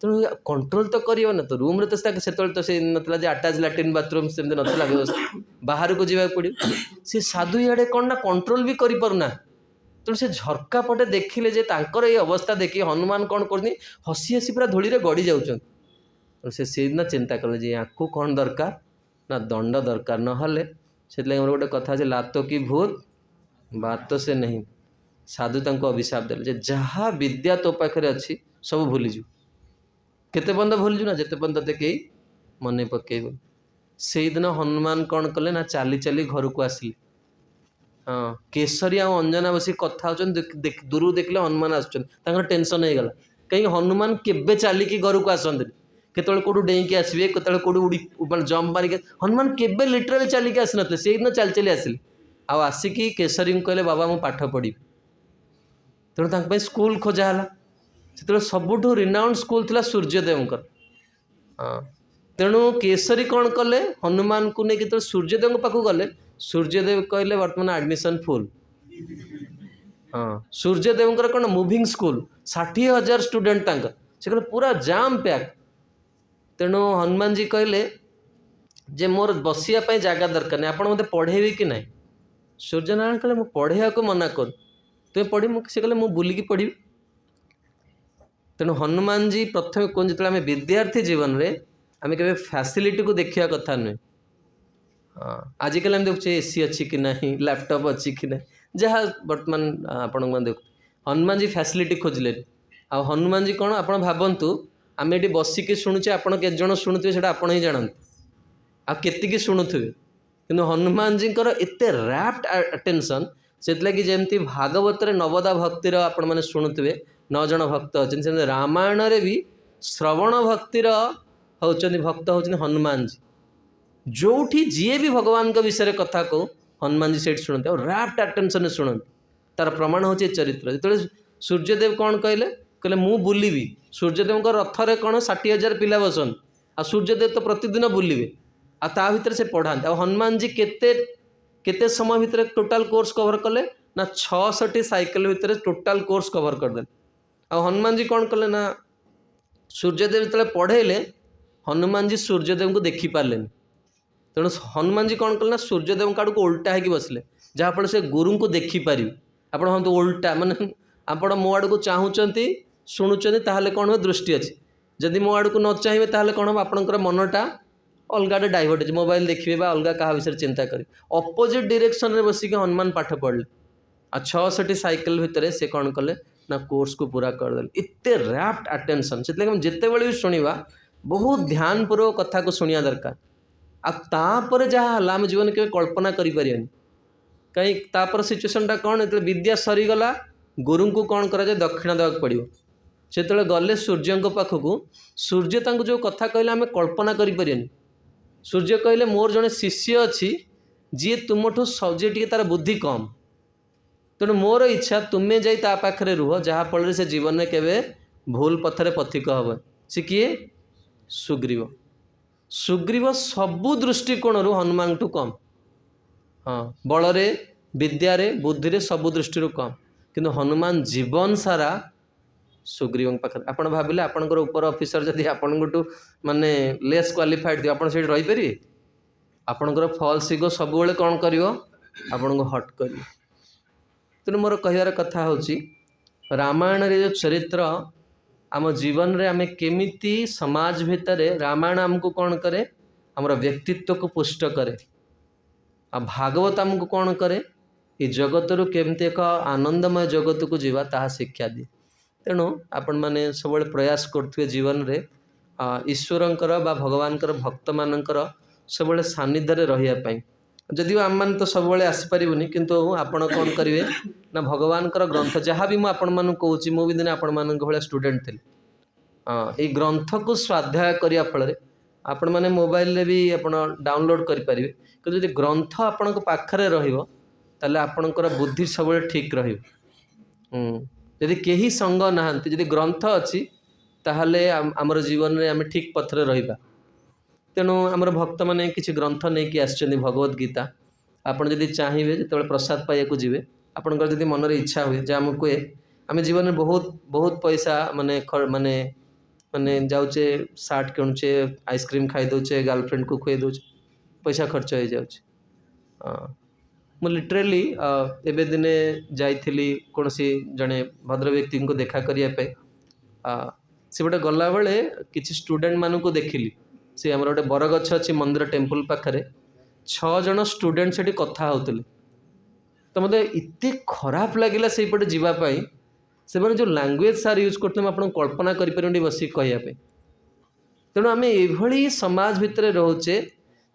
तेणु कंट्रोल तो करियो ना तो रूम रे तो से तो से नतला जे अटैच लैट्रिन बाथरूम से नतला व्यवस्था बाहर को जावाक पड़ो सी साधु इे कौन ना कंट्रोल भी करि पारुना। तेणु से झरका पटे देखिले जे तांकर ये अवस्था देखी हनुमान कौन कर हसी हसी पूरा धूली गड़ी जाऊँ। से सीना चिंता कले जे आपको कौन दरकार ना दंड दरकार नहले से गोटे कथा है लातो की भूत बात से नहीं साधु तांको अभिशाप देले जे जहाँ विद्या तो पाखे अच्छी सब भूलीजु केते बंद भूलीजु ना जेते बंद ते कई मन पकेब। से दिन हनुमान कौन कले ना चाली चाली घर को आसिले। हाँ केसरी आ अंजना बस कथा दूर देखले हनुमान आसुच्चन टेंशन हो गला कहीं हनुमान केबे चलिकी घर को आसते केतल कौटू डेईकी आसवे केतल कौटू उड़ी जंप मारिक हनुमान केबे लिटराली चलिकी आसी नथिले से दिन चली चली आसिले आसिकी केसरी को कहले बाबा मु पाठ पढ़ी। तेणु तांको स्कूल खोजाला से सबुठू रिनाउंड स्कूल थिला सूर्यदेवंकर। हाँ तेणु केसरी कौन कले हनुमान को नहीं तो सूर्यदेव पाखु गले सूर्यदेव कहले वर्तमान एडमिशन फुल। हाँ सूर्यदेवंकर कौन मुविंग स्कूल 60,000 स्टूडेंट से कहले पूरा जाम पैक। तेणु हनुमान जी कहले जे मोर बसिया जगह दरकार नहीं आपड़ मत पढ़ेबे कि नहीं। सूर्यनारायण कहले मुझे पढ़ेया को मना कर तुम्हें पढ़ी से कहले मुझे बुलिकी पढ़ी। तेणु हनुमान जी प्रथम कौन जो आम विद्यार्थी जीवन में आम के फैसिलिटी को देखा कथा नुहे। हाँ आजिकल आम देखुचे एसी अच्छी कि नहीं लैपटॉप अच्छी कि नहीं जहाँ बर्तमान आपण देख हनुमान जी फैसिलिटी खोजले आ हनुमान जी कौन आप भावतु आम ये बसिकी शुणुचे आपड़ के शुणुवे से आप ही जानते आ केतिकी शुणुवे କିନ୍ତୁ ହନୁମାନ ଜୀଙ୍କର ଏତେ ରାପ୍ଟ ଆଟେନସନ୍, ସେଥିଲାଗି ଯେମିତି ଭାଗବତରେ ନବଦା ଭକ୍ତିର ଆପଣମାନେ ଶୁଣୁଥିବେ 9 ଜଣ ଭକ୍ତ ଅଛନ୍ତି, ସେମିତି ରାମାୟଣରେ ବି ଶ୍ରବଣ ଭକ୍ତିର ହେଉଛନ୍ତି ଭକ୍ତ ହେଉଛନ୍ତି ହନୁମାନଜୀ। ଯେଉଁଠି ଯିଏ ବି ଭଗବାନଙ୍କ ବିଷୟରେ କଥା କହୁ ହନୁମାନଜୀ ସେଇଠି ଶୁଣନ୍ତି ଆଉ ରାପ୍ଟ ଆଟେନସନ୍ରେ ଶୁଣନ୍ତି। ତାର ପ୍ରମାଣ ହେଉଛି ଏ ଚରିତ୍ର। ଯେତେବେଳେ ସୂର୍ଯ୍ୟଦେବ କ'ଣ କହିଲେ, କହିଲେ ମୁଁ ବୁଲିବି। ସୂର୍ଯ୍ୟଦେବଙ୍କ ରଥରେ କ'ଣ 60,000 ପିଲା ବସନ୍ତି, ଆଉ ସୂର୍ଯ୍ୟଦେବ ତ ପ୍ରତିଦିନ ବୁଲିବେ, ଆଉ ତା ଭିତରେ ସେ ପଢ଼ାନ୍ତି। ଆଉ ହନୁମାନଜୀ କେତେ ସମୟ ଭିତରେ ଟୋଟାଲ କୋର୍ସ କଭର କଲେ ନା 66ଟି ସାଇକେଲ ଭିତରେ ଟୋଟାଲ କୋର୍ସ କଭର କରିଦେଲେ। ଆଉ ହନୁମାନଜୀ କ'ଣ କଲେ ନା ସୂର୍ଯ୍ୟଦେବ ଯେତେବେଳେ ପଢ଼େଇଲେ ହନୁମାନଜୀ ସୂର୍ଯ୍ୟଦେବଙ୍କୁ ଦେଖିପାରିଲେନି। ତେଣୁ ହନୁମାନଜୀ କ'ଣ କଲେ ନା ସୂର୍ଯ୍ୟଦେବଙ୍କ ଆଡ଼କୁ ଓଲଟା ହେଇକି ବସିଲେ, ଯାହାଫଳରେ ସେ ଗୁରୁଙ୍କୁ ଦେଖିପାରିବେ। ଆପଣ ହୁଅନ୍ତୁ ଓଲଟା, ମାନେ ଆପଣ ମୋ ଆଡ଼କୁ ଚାହୁଁଛନ୍ତି ଶୁଣୁଛନ୍ତି, ତାହେଲେ କ'ଣ ହେବ ଦୃଷ୍ଟି ଅଛି। ଯଦି ମୋ ଆଡ଼କୁ ନ ଚାହିଁବେ ତାହେଲେ କ'ଣ ହେବ, ଆପଣଙ୍କର ମନଟା ଅଲଗା ଆଡ଼େ ଡାଇଭର୍ଟ ହେଇଛି, ମୋବାଇଲ ଦେଖିବେ ବା ଅଲଗା କାହା ବିଷୟରେ ଚିନ୍ତା କରିବେ। ଅପୋଜିଟ୍ ଡିରେକ୍ସନରେ ବସିକି ହନୁମାନ ପାଠ ପଢ଼ିଲେ, ଆଉ 66ଟି ସାଇକେଲ ଭିତରେ ସେ କ'ଣ କଲେ ନା କୋର୍ସକୁ ପୁରା କରିଦେଲେ। ଏତେ ରାପ୍ଟ ଆଟେନସନ୍। ସେଥିଲାଗି ଆମେ ଯେତେବେଳେ ବି ଶୁଣିବା ବହୁତ ଧ୍ୟାନପୂର୍ବକ କଥାକୁ ଶୁଣିବା ଦରକାର। ଆଉ ତାପରେ ଯାହା ହେଲା ଆମେ ଜୀବନ କେବେ କଳ୍ପନା କରିପାରିବାନି। କାହିଁ ତାପରେ ସିଚୁଏସନଟା କ'ଣ, ଯେତେବେଳେ ବିଦ୍ୟା ସରିଗଲା ଗୁରୁଙ୍କୁ କ'ଣ କରାଯାଏ, ଦକ୍ଷିଣା ଦେବାକୁ ପଡ଼ିବ। ସେତେବେଳେ ଗଲେ ସୂର୍ଯ୍ୟଙ୍କ ପାଖକୁ, ସୂର୍ଯ୍ୟ ତାଙ୍କୁ ଯେଉଁ କଥା କହିଲେ ଆମେ କଳ୍ପନା କରିପାରିବାନି। ସୂର୍ଯ୍ୟ କହିଲେ ମୋର ଜଣେ ଶିଷ୍ୟ ଅଛି ଯିଏ ତୁମଠୁ ଯିଏ ଟିକେ ତାର ବୁଦ୍ଧି କମ୍, ତେଣୁ ମୋର ଇଚ୍ଛା ତୁମେ ଯାଇ ତା ପାଖରେ ରୁହ, ଯାହାଫଳରେ ସେ ଜୀବନରେ କେବେ ଭୁଲ ପଥରେ ପଥିକ ହେବ। ସେ କିଏ? ସୁଗ୍ରୀବ। ସୁଗ୍ରୀବ ସବୁ ଦୃଷ୍ଟିକୋଣରୁ ହନୁମାନଠୁ କମ୍। ହଁ, ବଳରେ, ବିଦ୍ୟାରେ, ବୁଦ୍ଧିରେ ସବୁ ଦୃଷ୍ଟିରୁ କମ୍, କିନ୍ତୁ ହନୁମାନ ଜୀବନ ସାରା ସୁଗ୍ରୀବଙ୍କ ପାଖରେ। ଆପଣ ଭାବିଲେ ଆପଣଙ୍କର ଉପର ଅଫିସର ଯଦି ଆପଣଙ୍କଠୁ ମାନେ ଲେସ୍ କ୍ୱାଲିଫାଏଡ୍ ଥିବ, ଆପଣ ସେଇଠି ରହିପାରିବେ? ଆପଣଙ୍କର ଫଲ୍ସ ଇଗୋ ସବୁବେଳେ କ'ଣ କରିବ, ଆପଣଙ୍କୁ ହଟ୍ କରିବ। ତେଣୁ ମୋର କହିବାର କଥା ହେଉଛି ରାମାୟଣରେ ଯେଉଁ ଚରିତ୍ର ଆମ ଜୀବନରେ ଆମେ କେମିତି ସମାଜ ଭିତରେ, ରାମାୟଣ ଆମକୁ କ'ଣ କରେ, ଆମର ବ୍ୟକ୍ତିତ୍ୱକୁ ପୁଷ୍ଟ କରେ। ଆଉ ଭାଗବତ ଆମକୁ କ'ଣ କରେ, ଏ ଜଗତରୁ କେମିତି ଏକ ଆନନ୍ଦମୟ ଜଗତକୁ ଯିବା ତାହା ଶିକ୍ଷା ଦିଏ। ତେଣୁ ଆପଣମାନେ ସବୁବେଳେ ପ୍ରୟାସ କରୁଥିବେ ଜୀବନରେ ଈଶ୍ୱରଙ୍କର ବା ଭଗବାନଙ୍କର ଭକ୍ତମାନଙ୍କର ସବୁବେଳେ ସାନ୍ନିଧ୍ୟରେ ରହିବା ପାଇଁ। ଯଦିଓ ଆମମାନେ ତ ସବୁବେଳେ ଆସିପାରିବୁନି, କିନ୍ତୁ ଆପଣ କ'ଣ କରିବେ ନା ଭଗବାନଙ୍କର ଗ୍ରନ୍ଥ, ଯାହା ବି ମୁଁ ଆପଣମାନଙ୍କୁ କହୁଛି, ମୁଁ ବି ଦିନେ ଆପଣମାନଙ୍କ ଭଳିଆ ଷ୍ଟୁଡେଣ୍ଟ ଥିଲି। ଏଇ ଗ୍ରନ୍ଥକୁ ସ୍ୱାଧ୍ୟାୟ କରିବା ଫଳରେ ଆପଣମାନେ ମୋବାଇଲରେ ବି ଆପଣ ଡାଉନଲୋଡ଼ କରିପାରିବେ, କିନ୍ତୁ ଯଦି ଗ୍ରନ୍ଥ ଆପଣଙ୍କ ପାଖରେ ରହିବ ତାହେଲେ ଆପଣଙ୍କର ବୁଦ୍ଧି ସବୁବେଳେ ଠିକ୍ ରହିବ। ଯଦି କେହି ସଙ୍ଗ ନାହାନ୍ତି, ଯଦି ଗ୍ରନ୍ଥ ଅଛି, ତାହେଲେ ଆମର ଜୀବନରେ ଆମେ ଠିକ୍ ପଥରେ ରହିବା। ତେଣୁ ଆମର ଭକ୍ତମାନେ କିଛି ଗ୍ରନ୍ଥ ନେଇକି ଆସିଛନ୍ତି, ଭଗବତ ଗୀତା। ଆପଣ ଯଦି ଚାହିଁବେ ଯେତେବେଳେ ପ୍ରସାଦ ପାଇବାକୁ ଯିବେ, ଆପଣଙ୍କର ଯଦି ମନରେ ଇଚ୍ଛା ହୁଏ ଯେ ଆମକୁ କୁହେ ଆମେ ଜୀବନରେ ବହୁତ ପଇସା ମାନେ ଯାଉଛେ, ସାର୍ଟ କିଣୁଛେ, ଆଇସ୍କ୍ରିମ୍ ଖାଇ ଦେଉଛେ, ଗାର୍ଲଫ୍ରେଣ୍ଡକୁ ଖୁଆଇ ଦେଉଛେ, ପଇସା ଖର୍ଚ୍ଚ ହେଇଯାଉଛି। ମୁଁ ଲିଟରାଲି ଏବେ ଦିନେ ଯାଇଥିଲି କୌଣସି ଜଣେ ଭଦ୍ର ବ୍ୟକ୍ତିଙ୍କୁ ଦେଖା କରିବା ପାଇଁ। ସେପଟେ ଗଲାବେଳେ କିଛି ଷ୍ଟୁଡେଣ୍ଟମାନଙ୍କୁ ଦେଖିଲି। ସେ ଆମର ଗୋଟେ ବରଗଛ ଅଛି ମନ୍ଦିର ଟେମ୍ପଲ ପାଖରେ, 6 ଜଣ ଷ୍ଟୁଡେଣ୍ଟ ସେଠି କଥା ହେଉଥିଲେ। ତ ମୋତେ ଏତେ ଖରାପ ଲାଗିଲା ସେଇପଟେ ଯିବା ପାଇଁ। ସେମାନେ ଯେଉଁ ଲାଙ୍ଗୁଏଜ ସାର୍ ୟୁଜ୍ କରୁଥିଲେ ମୁଁ ଆପଣଙ୍କୁ କଳ୍ପନା କରିପାରିବିନି ବସିକି କହିବା ପାଇଁ। ତେଣୁ ଆମେ ଏଭଳି ସମାଜ ଭିତରେ ରହୁଛେ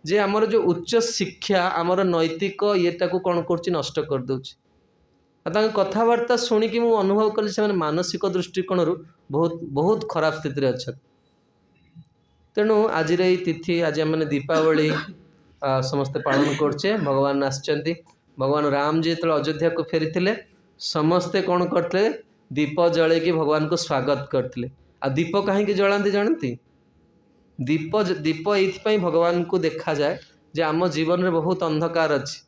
ଯେ ଆମର ଯେଉଁ ଉଚ୍ଚ ଶିକ୍ଷା ଆମର ନୈତିକ ଇଏଟାକୁ କ'ଣ କରୁଛି, ନଷ୍ଟ କରିଦେଉଛି। ଆଉ ତାଙ୍କ କଥାବାର୍ତ୍ତା ଶୁଣିକି ମୁଁ ଅନୁଭବ କଲି ସେମାନେ ମାନସିକ ଦୃଷ୍ଟିକୋଣରୁ ବହୁତ ଖରାପ ସ୍ଥିତିରେ ଅଛନ୍ତି। ତେଣୁ ଆଜିର ଏଇ ତିଥି, ଆଜି ଆମମାନେ ଦୀପାବଳି ସମସ୍ତେ ପାଳନ କରୁଛେ। ଭଗବାନ ଆସିଛନ୍ତି। ଭଗବାନ ରାମଜୀ ଯେତେବେଳେ ଅଯୋଧ୍ୟାକୁ ଫେରିଥିଲେ ସମସ୍ତେ କ'ଣ କରିଥିଲେ, ଦୀପ ଜଳେଇକି ଭଗବାନଙ୍କୁ ସ୍ୱାଗତ କରିଥିଲେ। ଆଉ ଦୀପ କାହିଁକି ଜଳାନ୍ତି ଜାଣନ୍ତି? ଦୀପ ଏଇଥିପାଇଁ ଭଗବାନଙ୍କୁ ଦେଖାଯାଏ ଯେ ଆମ ଜୀବନରେ ବହୁତ ଅନ୍ଧକାର ଅଛି।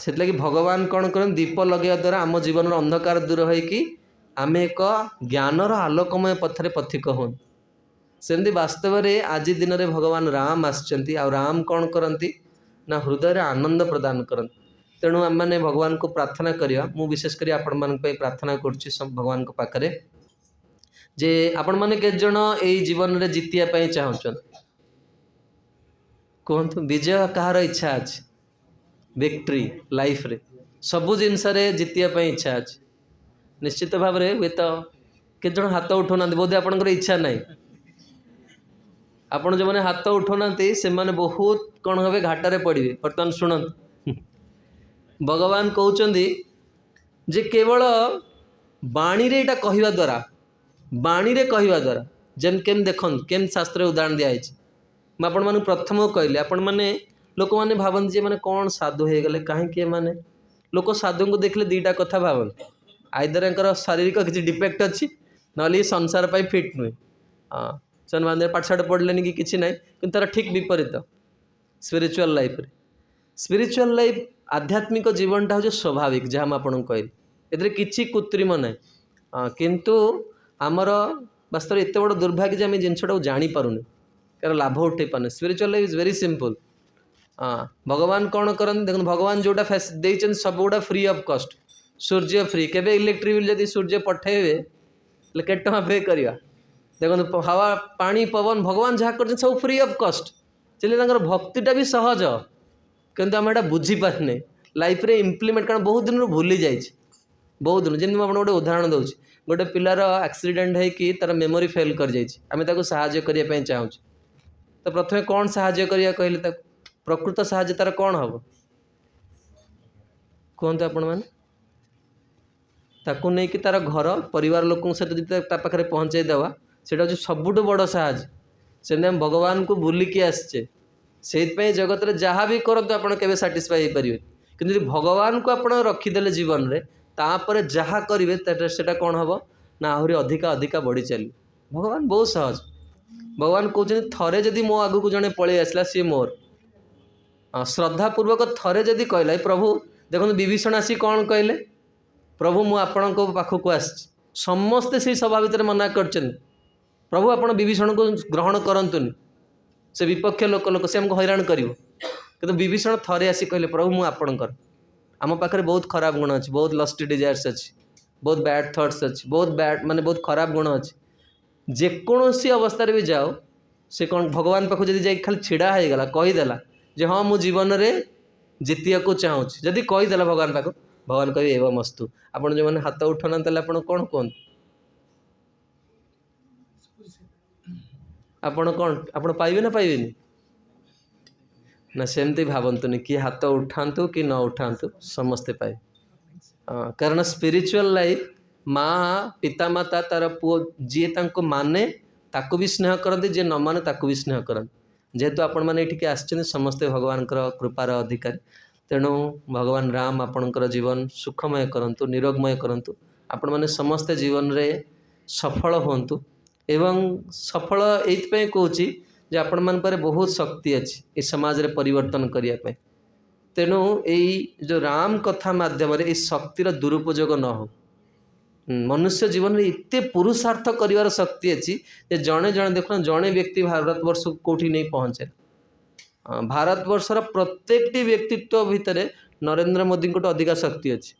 ସେଥିଲାଗି ଭଗବାନ କ'ଣ କରନ୍ତି, ଦୀପ ଲଗାଇବା ଦ୍ୱାରା ଆମ ଜୀବନର ଅନ୍ଧକାର ଦୂର ହୋଇକି ଆମେ ଏକ ଜ୍ଞାନର ଆଲୋକମୟ ପଥରେ ପଥିକ ହୁଅନ୍ତୁ। ସେମିତି ବାସ୍ତବରେ ଆଜି ଦିନରେ ଭଗବାନ ରାମ ଆସିଛନ୍ତି। ଆଉ ରାମ କ'ଣ କରନ୍ତି ନା ହୃଦୟରେ ଆନନ୍ଦ ପ୍ରଦାନ କରନ୍ତି। ତେଣୁ ଆମମାନେ ଭଗବାନଙ୍କୁ ପ୍ରାର୍ଥନା କରିବା। ମୁଁ ବିଶେଷ କରି ଆପଣମାନଙ୍କ ପାଇଁ ପ୍ରାର୍ଥନା କରୁଛି ଭଗବାନଙ୍କ ପାଖରେ ଯେ ଆପଣମାନେ କେତେଜଣ ଏଇ ଜୀବନରେ ଜିତିବା ପାଇଁ ଚାହୁଁଛନ୍ତି? କୁହନ୍ତୁ। ବିଜୟ କାହାର ଇଚ୍ଛା ଅଛି? ଭିକ୍ଟ୍ରି ଲାଇଫରେ ସବୁ ଜିନିଷରେ ଜିତିବା ପାଇଁ ଇଚ୍ଛା ଅଛି। ନିଶ୍ଚିତ ଭାବରେ ହୁଏତ କେତେଜଣ ହାତ ଉଠାଉନାହାନ୍ତି, ବୋଧେ ଆପଣଙ୍କର ଇଚ୍ଛା ନାହିଁ। ଆପଣ ଯେଉଁମାନେ ହାତ ଉଠାଉନାହାନ୍ତି ସେମାନେ ବହୁତ କ'ଣ ହେବେ, ଘାଟାରେ ପଡ଼ିବେ। ବର୍ତ୍ତମାନ ଶୁଣନ୍ତୁ, ଭଗବାନ କହୁଛନ୍ତି ଯେ କେବଳ ବାଣୀରେ ଏଇଟା କହିବା ଦ୍ୱାରା, ବାଣୀରେ କହିବା ଦ୍ୱାରା କେମିତି ଦେଖନ୍ତୁ କେମିତି ଶାସ୍ତ୍ରରେ ଉଦାହରଣ ଦିଆହେଇଛି। ମୁଁ ଆପଣମାନଙ୍କୁ ପ୍ରଥମକୁ କହିଲି, ଆପଣମାନେ ଲୋକମାନେ ଭାବନ୍ତି ଯେ ମାନେ କ'ଣ ସାଧୁ ହେଇଗଲେ, କାହିଁକି ଏମାନେ ଲୋକ ସାଧୁଙ୍କୁ ଦେଖିଲେ ଦୁଇଟା କଥା ଭାବନ୍ତି, ଆଇଦର ୟାଙ୍କର ଶାରୀରିକ କିଛି ଡିଫେକ୍ଟ ଅଛି, ନହେଲେ ଏ ସଂସାର ପାଇଁ ଫିଟ୍ ନୁହେଁ। ହଁ, ସେମାନେ ମାନେ ପାଠଶାଠ ପଢ଼ିଲେନି କି କିଛି ନାହିଁ, କିନ୍ତୁ ତାର ଠିକ୍ ବିପରୀତ ସ୍ପିରିଚୁଆଲ୍ ଲାଇଫ୍ରେ। ସ୍ପିରିଚୁଆଲ୍ ଲାଇଫ୍ ଆଧ୍ୟାତ୍ମିକ ଜୀବନଟା ହେଉଛି ସ୍ୱାଭାବିକ, ଯାହା ମୁଁ ଆପଣଙ୍କୁ କହିଲି, ଏଥିରେ କିଛି କୃତ୍ରିମ ନାହିଁ। କିନ୍ତୁ ଆମର ବାସ୍ତବରେ ଏତେ ବଡ଼ ଦୁର୍ଭାଗ୍ୟ ଯେ ଆମେ ଜିନିଷଟାକୁ ଜାଣିପାରୁନି, ତାର ଲାଭ ଉଠାଇ ପାରୁନି। Spiritual life is very simple. ଭଗବାନ କ'ଣ କରନ୍ତି ଦେଖନ୍ତୁ, ଭଗବାନ ଯେଉଁଟା ଦେଇଛନ୍ତି ସବୁଗୁଡ଼ା ଫ୍ରି ଅଫ୍ କଷ୍ଟ। ସୂର୍ଯ୍ୟ ଫ୍ରି, କେବେ ଇଲେକ୍ଟ୍ରିକ୍ ବିଲ୍ ଯଦି ସୂର୍ଯ୍ୟ ପଠାଇବେ ହେଲେ କେତେ ଟଙ୍କା ପେ କରିବା? ଦେଖନ୍ତୁ ହାୱା, ପାଣି, ପବନ, ଭଗବାନ ଯାହା କରିଛନ୍ତି ସବୁ ଫ୍ରି ଅଫ୍ କଷ୍ଟ। ହେଲେ ତାଙ୍କର ଭକ୍ତିଟା ବି ସହଜ, କିନ୍ତୁ ଆମେ ଏଇଟା ବୁଝିପାରିନେ ଲାଇଫ୍ରେ ଇମ୍ପ୍ଲିମେଣ୍ଟ, କାରଣ ବହୁତ ଦିନରୁ ଭୁଲି ଯାଇଛି, ବହୁତ ଦିନ। ଯେମିତି ମୁଁ ଆପଣଙ୍କୁ ଗୋଟେ ଉଦାହରଣ ଦେଉଛି, ଗୋଟେ ପିଲାର ଆକ୍ସିଡେଣ୍ଟ ହେଇକି ତାର ମେମୋରି ଫେଲ୍ କରିଯାଇଛି, ଆମେ ତାକୁ ସାହାଯ୍ୟ କରିବା ପାଇଁ ଚାହୁଁଛୁ। ତ ପ୍ରଥମେ କ'ଣ ସାହାଯ୍ୟ କରିବା କହିଲେ, ତାକୁ ପ୍ରକୃତ ସାହାଯ୍ୟ ତାର କ'ଣ ହେବ କୁହନ୍ତୁ ଆପଣମାନେ? ତାକୁ ନେଇକି ତାର ଘର ପରିବାର ଲୋକଙ୍କ ସହିତ ଯଦି ତା ପାଖରେ ପହଞ୍ଚାଇ ଦେବା, ସେଇଟା ହେଉଛି ସବୁଠୁ ବଡ଼ ସାହାଯ୍ୟ। ସେମିତି ଆମେ ଭଗବାନଙ୍କୁ ଭୁଲିକି ଆସିଛେ, ସେଇଥିପାଇଁ ଜଗତରେ ଯାହା ବି କରନ୍ତୁ ଆପଣ କେବେ ସାଟିସ୍ଫାଇ ହେଇପାରିବେ। କିନ୍ତୁ ଯଦି ଭଗବାନଙ୍କୁ ଆପଣ ରଖିଦେଲେ ଜୀବନରେ, ତାପରେ ଯାହା କରିବେ ସେଟା କ'ଣ ହେବ ନା ଆହୁରି ଅଧିକା ଅଧିକା ବଢ଼ି ଚାଲିବ। ଭଗବାନ ବହୁତ ସହଜ। ଭଗବାନ କହୁଛନ୍ତି ଥରେ ଯଦି ମୋ ଆଗକୁ ଜଣେ ପଳେଇ ଆସିଲା, ସିଏ ମୋର। ଶ୍ରଦ୍ଧାପୂର୍ବକ ଥରେ ଯଦି କହିଲା, ପ୍ରଭୁ ଦେଖନ୍ତୁ ବିଭୀଷଣ ଆସି କ'ଣ କହିଲେ, ପ୍ରଭୁ ମୁଁ ଆପଣଙ୍କ ପାଖକୁ ଆସିଛି। ସମସ୍ତେ ସେଇ ସଭା ଭିତରେ ମନା କରିଛନ୍ତି, ପ୍ରଭୁ ଆପଣ ବିଭୀଷଣକୁ ଗ୍ରହଣ କରନ୍ତୁନି, ସେ ବିପକ୍ଷ ଲୋକ ସେ ଆମକୁ ହଇରାଣ କରିବ। କିନ୍ତୁ ବିଭୀଷଣ ଥରେ ଆସି କହିଲେ, ପ୍ରଭୁ ମୁଁ ଆପଣଙ୍କର। ଆମ ପାଖରେ ବହୁତ ଖରାପ ଗୁଣ ଅଛି, ବହୁତ ଲଷ୍ଟି ଡିଜାୟାର୍ସ ଅଛି, ବହୁତ ବ୍ୟାଡ୍ ଥଟ୍ସ ଅଛି, ବହୁତ ଖରାପ ଗୁଣ ଅଛି। ଯେକୌଣସି ଅବସ୍ଥାରେ ବି ଯାଉ, ସେ କ'ଣ ଭଗବାନ ପାଖକୁ ଯଦି ଯାଇକି ଖାଲି ଛିଡ଼ା ହେଇଗଲା, କହିଦେଲା ଯେ ହଁ ମୁଁ ଜୀବନରେ ଜିତିବାକୁ ଚାହୁଁଛି, ଯଦି କହିଦେଲା ଭଗବାନ ପାଖକୁ, ଭଗବାନ କହିବେ ଏବ ମସ୍ତୁ। ଆପଣ ଯେଉଁମାନେ ହାତ ଉଠାଉନାହାନ୍ତି ତାହେଲେ ଆପଣ କ'ଣ କୁହନ୍ତୁ? ଆପଣ କ'ଣ ଆପଣ ପାଇବେ ନା ପାଇବେନି? ନା ସେମିତି ଭାବନ୍ତୁନି, କିଏ ହାତ ଉଠାନ୍ତୁ କି ନ ଉଠାନ୍ତୁ ସମସ୍ତେ ପାଇବେ। କାରଣ ସ୍ପିରିଚୁଆଲ୍ ଲାଇଫ୍, ମା ପିତାମାତା ତାର ପୁଅ ଯିଏ ତାଙ୍କୁ ମାନେ ତାକୁ ବି ସ୍ନେହ କରନ୍ତି, ଯିଏ ନ ମାନେ ତାକୁ ବି ସ୍ନେହ କରନ୍ତି। ଯେହେତୁ ଆପଣମାନେ ଏଠିକି ଆସିଛନ୍ତି ସମସ୍ତେ ଭଗବାନଙ୍କର କୃପାର ଅଧିକାରୀ, ତେଣୁ ଭଗବାନ ରାମ ଆପଣଙ୍କର ଜୀବନ ସୁଖମୟ କରନ୍ତୁ, ନିରୋଗମୟ କରନ୍ତୁ। ଆପଣମାନେ ସମସ୍ତେ ଜୀବନରେ ସଫଳ ହୁଅନ୍ତୁ। ଏବଂ ସଫଳ ଏଇଥିପାଇଁ କହୁଛି ଯେ ଆପଣମାନଙ୍କ ପାଖରେ ବହୁତ ଶକ୍ତି ଅଛି ଏ ସମାଜରେ ପରିବର୍ତ୍ତନ କରିବା ପାଇଁ। ତେଣୁ ଏଇ ଯେଉଁ ରାମ କଥା ମାଧ୍ୟମରେ ଏଇ ଶକ୍ତିର ଦୁରୁପଯୋଗ ନ ହେଉ। ମନୁଷ୍ୟ ଜୀବନରେ ଏତେ ପୁରୁଷାର୍ଥ କରିବାର ଶକ୍ତି ଅଛି ଯେ ଜଣେ ଦେଖୁନ, ଜଣେ ବ୍ୟକ୍ତି ଭାରତବର୍ଷକୁ କେଉଁଠି ନେଇ ପହଞ୍ଚେ। ଭାରତବର୍ଷର ପ୍ରତ୍ୟେକଟି ବ୍ୟକ୍ତିତ୍ୱ ଭିତରେ ନରେନ୍ଦ୍ର ମୋଦିଙ୍କଠୁ ଅଧିକା ଶକ୍ତି ଅଛି।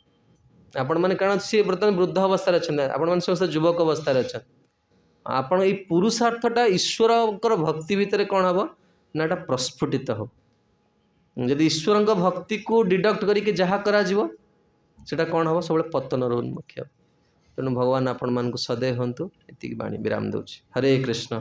ଆପଣମାନେ କାରଣ ସିଏ ବର୍ତ୍ତମାନ ବୃଦ୍ଧ ଅବସ୍ଥାରେ ଅଛନ୍ତି, ଆପଣମାନେ ସମସ୍ତେ ଯୁବକ ଅବସ୍ଥାରେ ଅଛନ୍ତି। ଆପଣ ଏଇ ପୁରୁଷାର୍ଥଟା ଈଶ୍ୱରଙ୍କର ଭକ୍ତି ଭିତରେ କ'ଣ ହେବ ନା ଏଟା ପ୍ରସ୍ଫୁଟିତ ହେବ। ଯଦି ଈଶ୍ୱରଙ୍କ ଭକ୍ତିକୁ ଡିଡକ୍ଟ କରିକି ଯାହା କରାଯିବ, ସେଟା କ'ଣ ହେବ, ସବୁବେଳେ ପତନର ଉନ୍ମୁଖୀ ହେବ। ତେଣୁ ଭଗବାନ ଆପଣମାନଙ୍କୁ ସଦୟ ହୁଅନ୍ତୁ। ଏତିକି ବାଣୀ ବିରାମ ଦେଉଛି। ହରେ କୃଷ୍ଣ।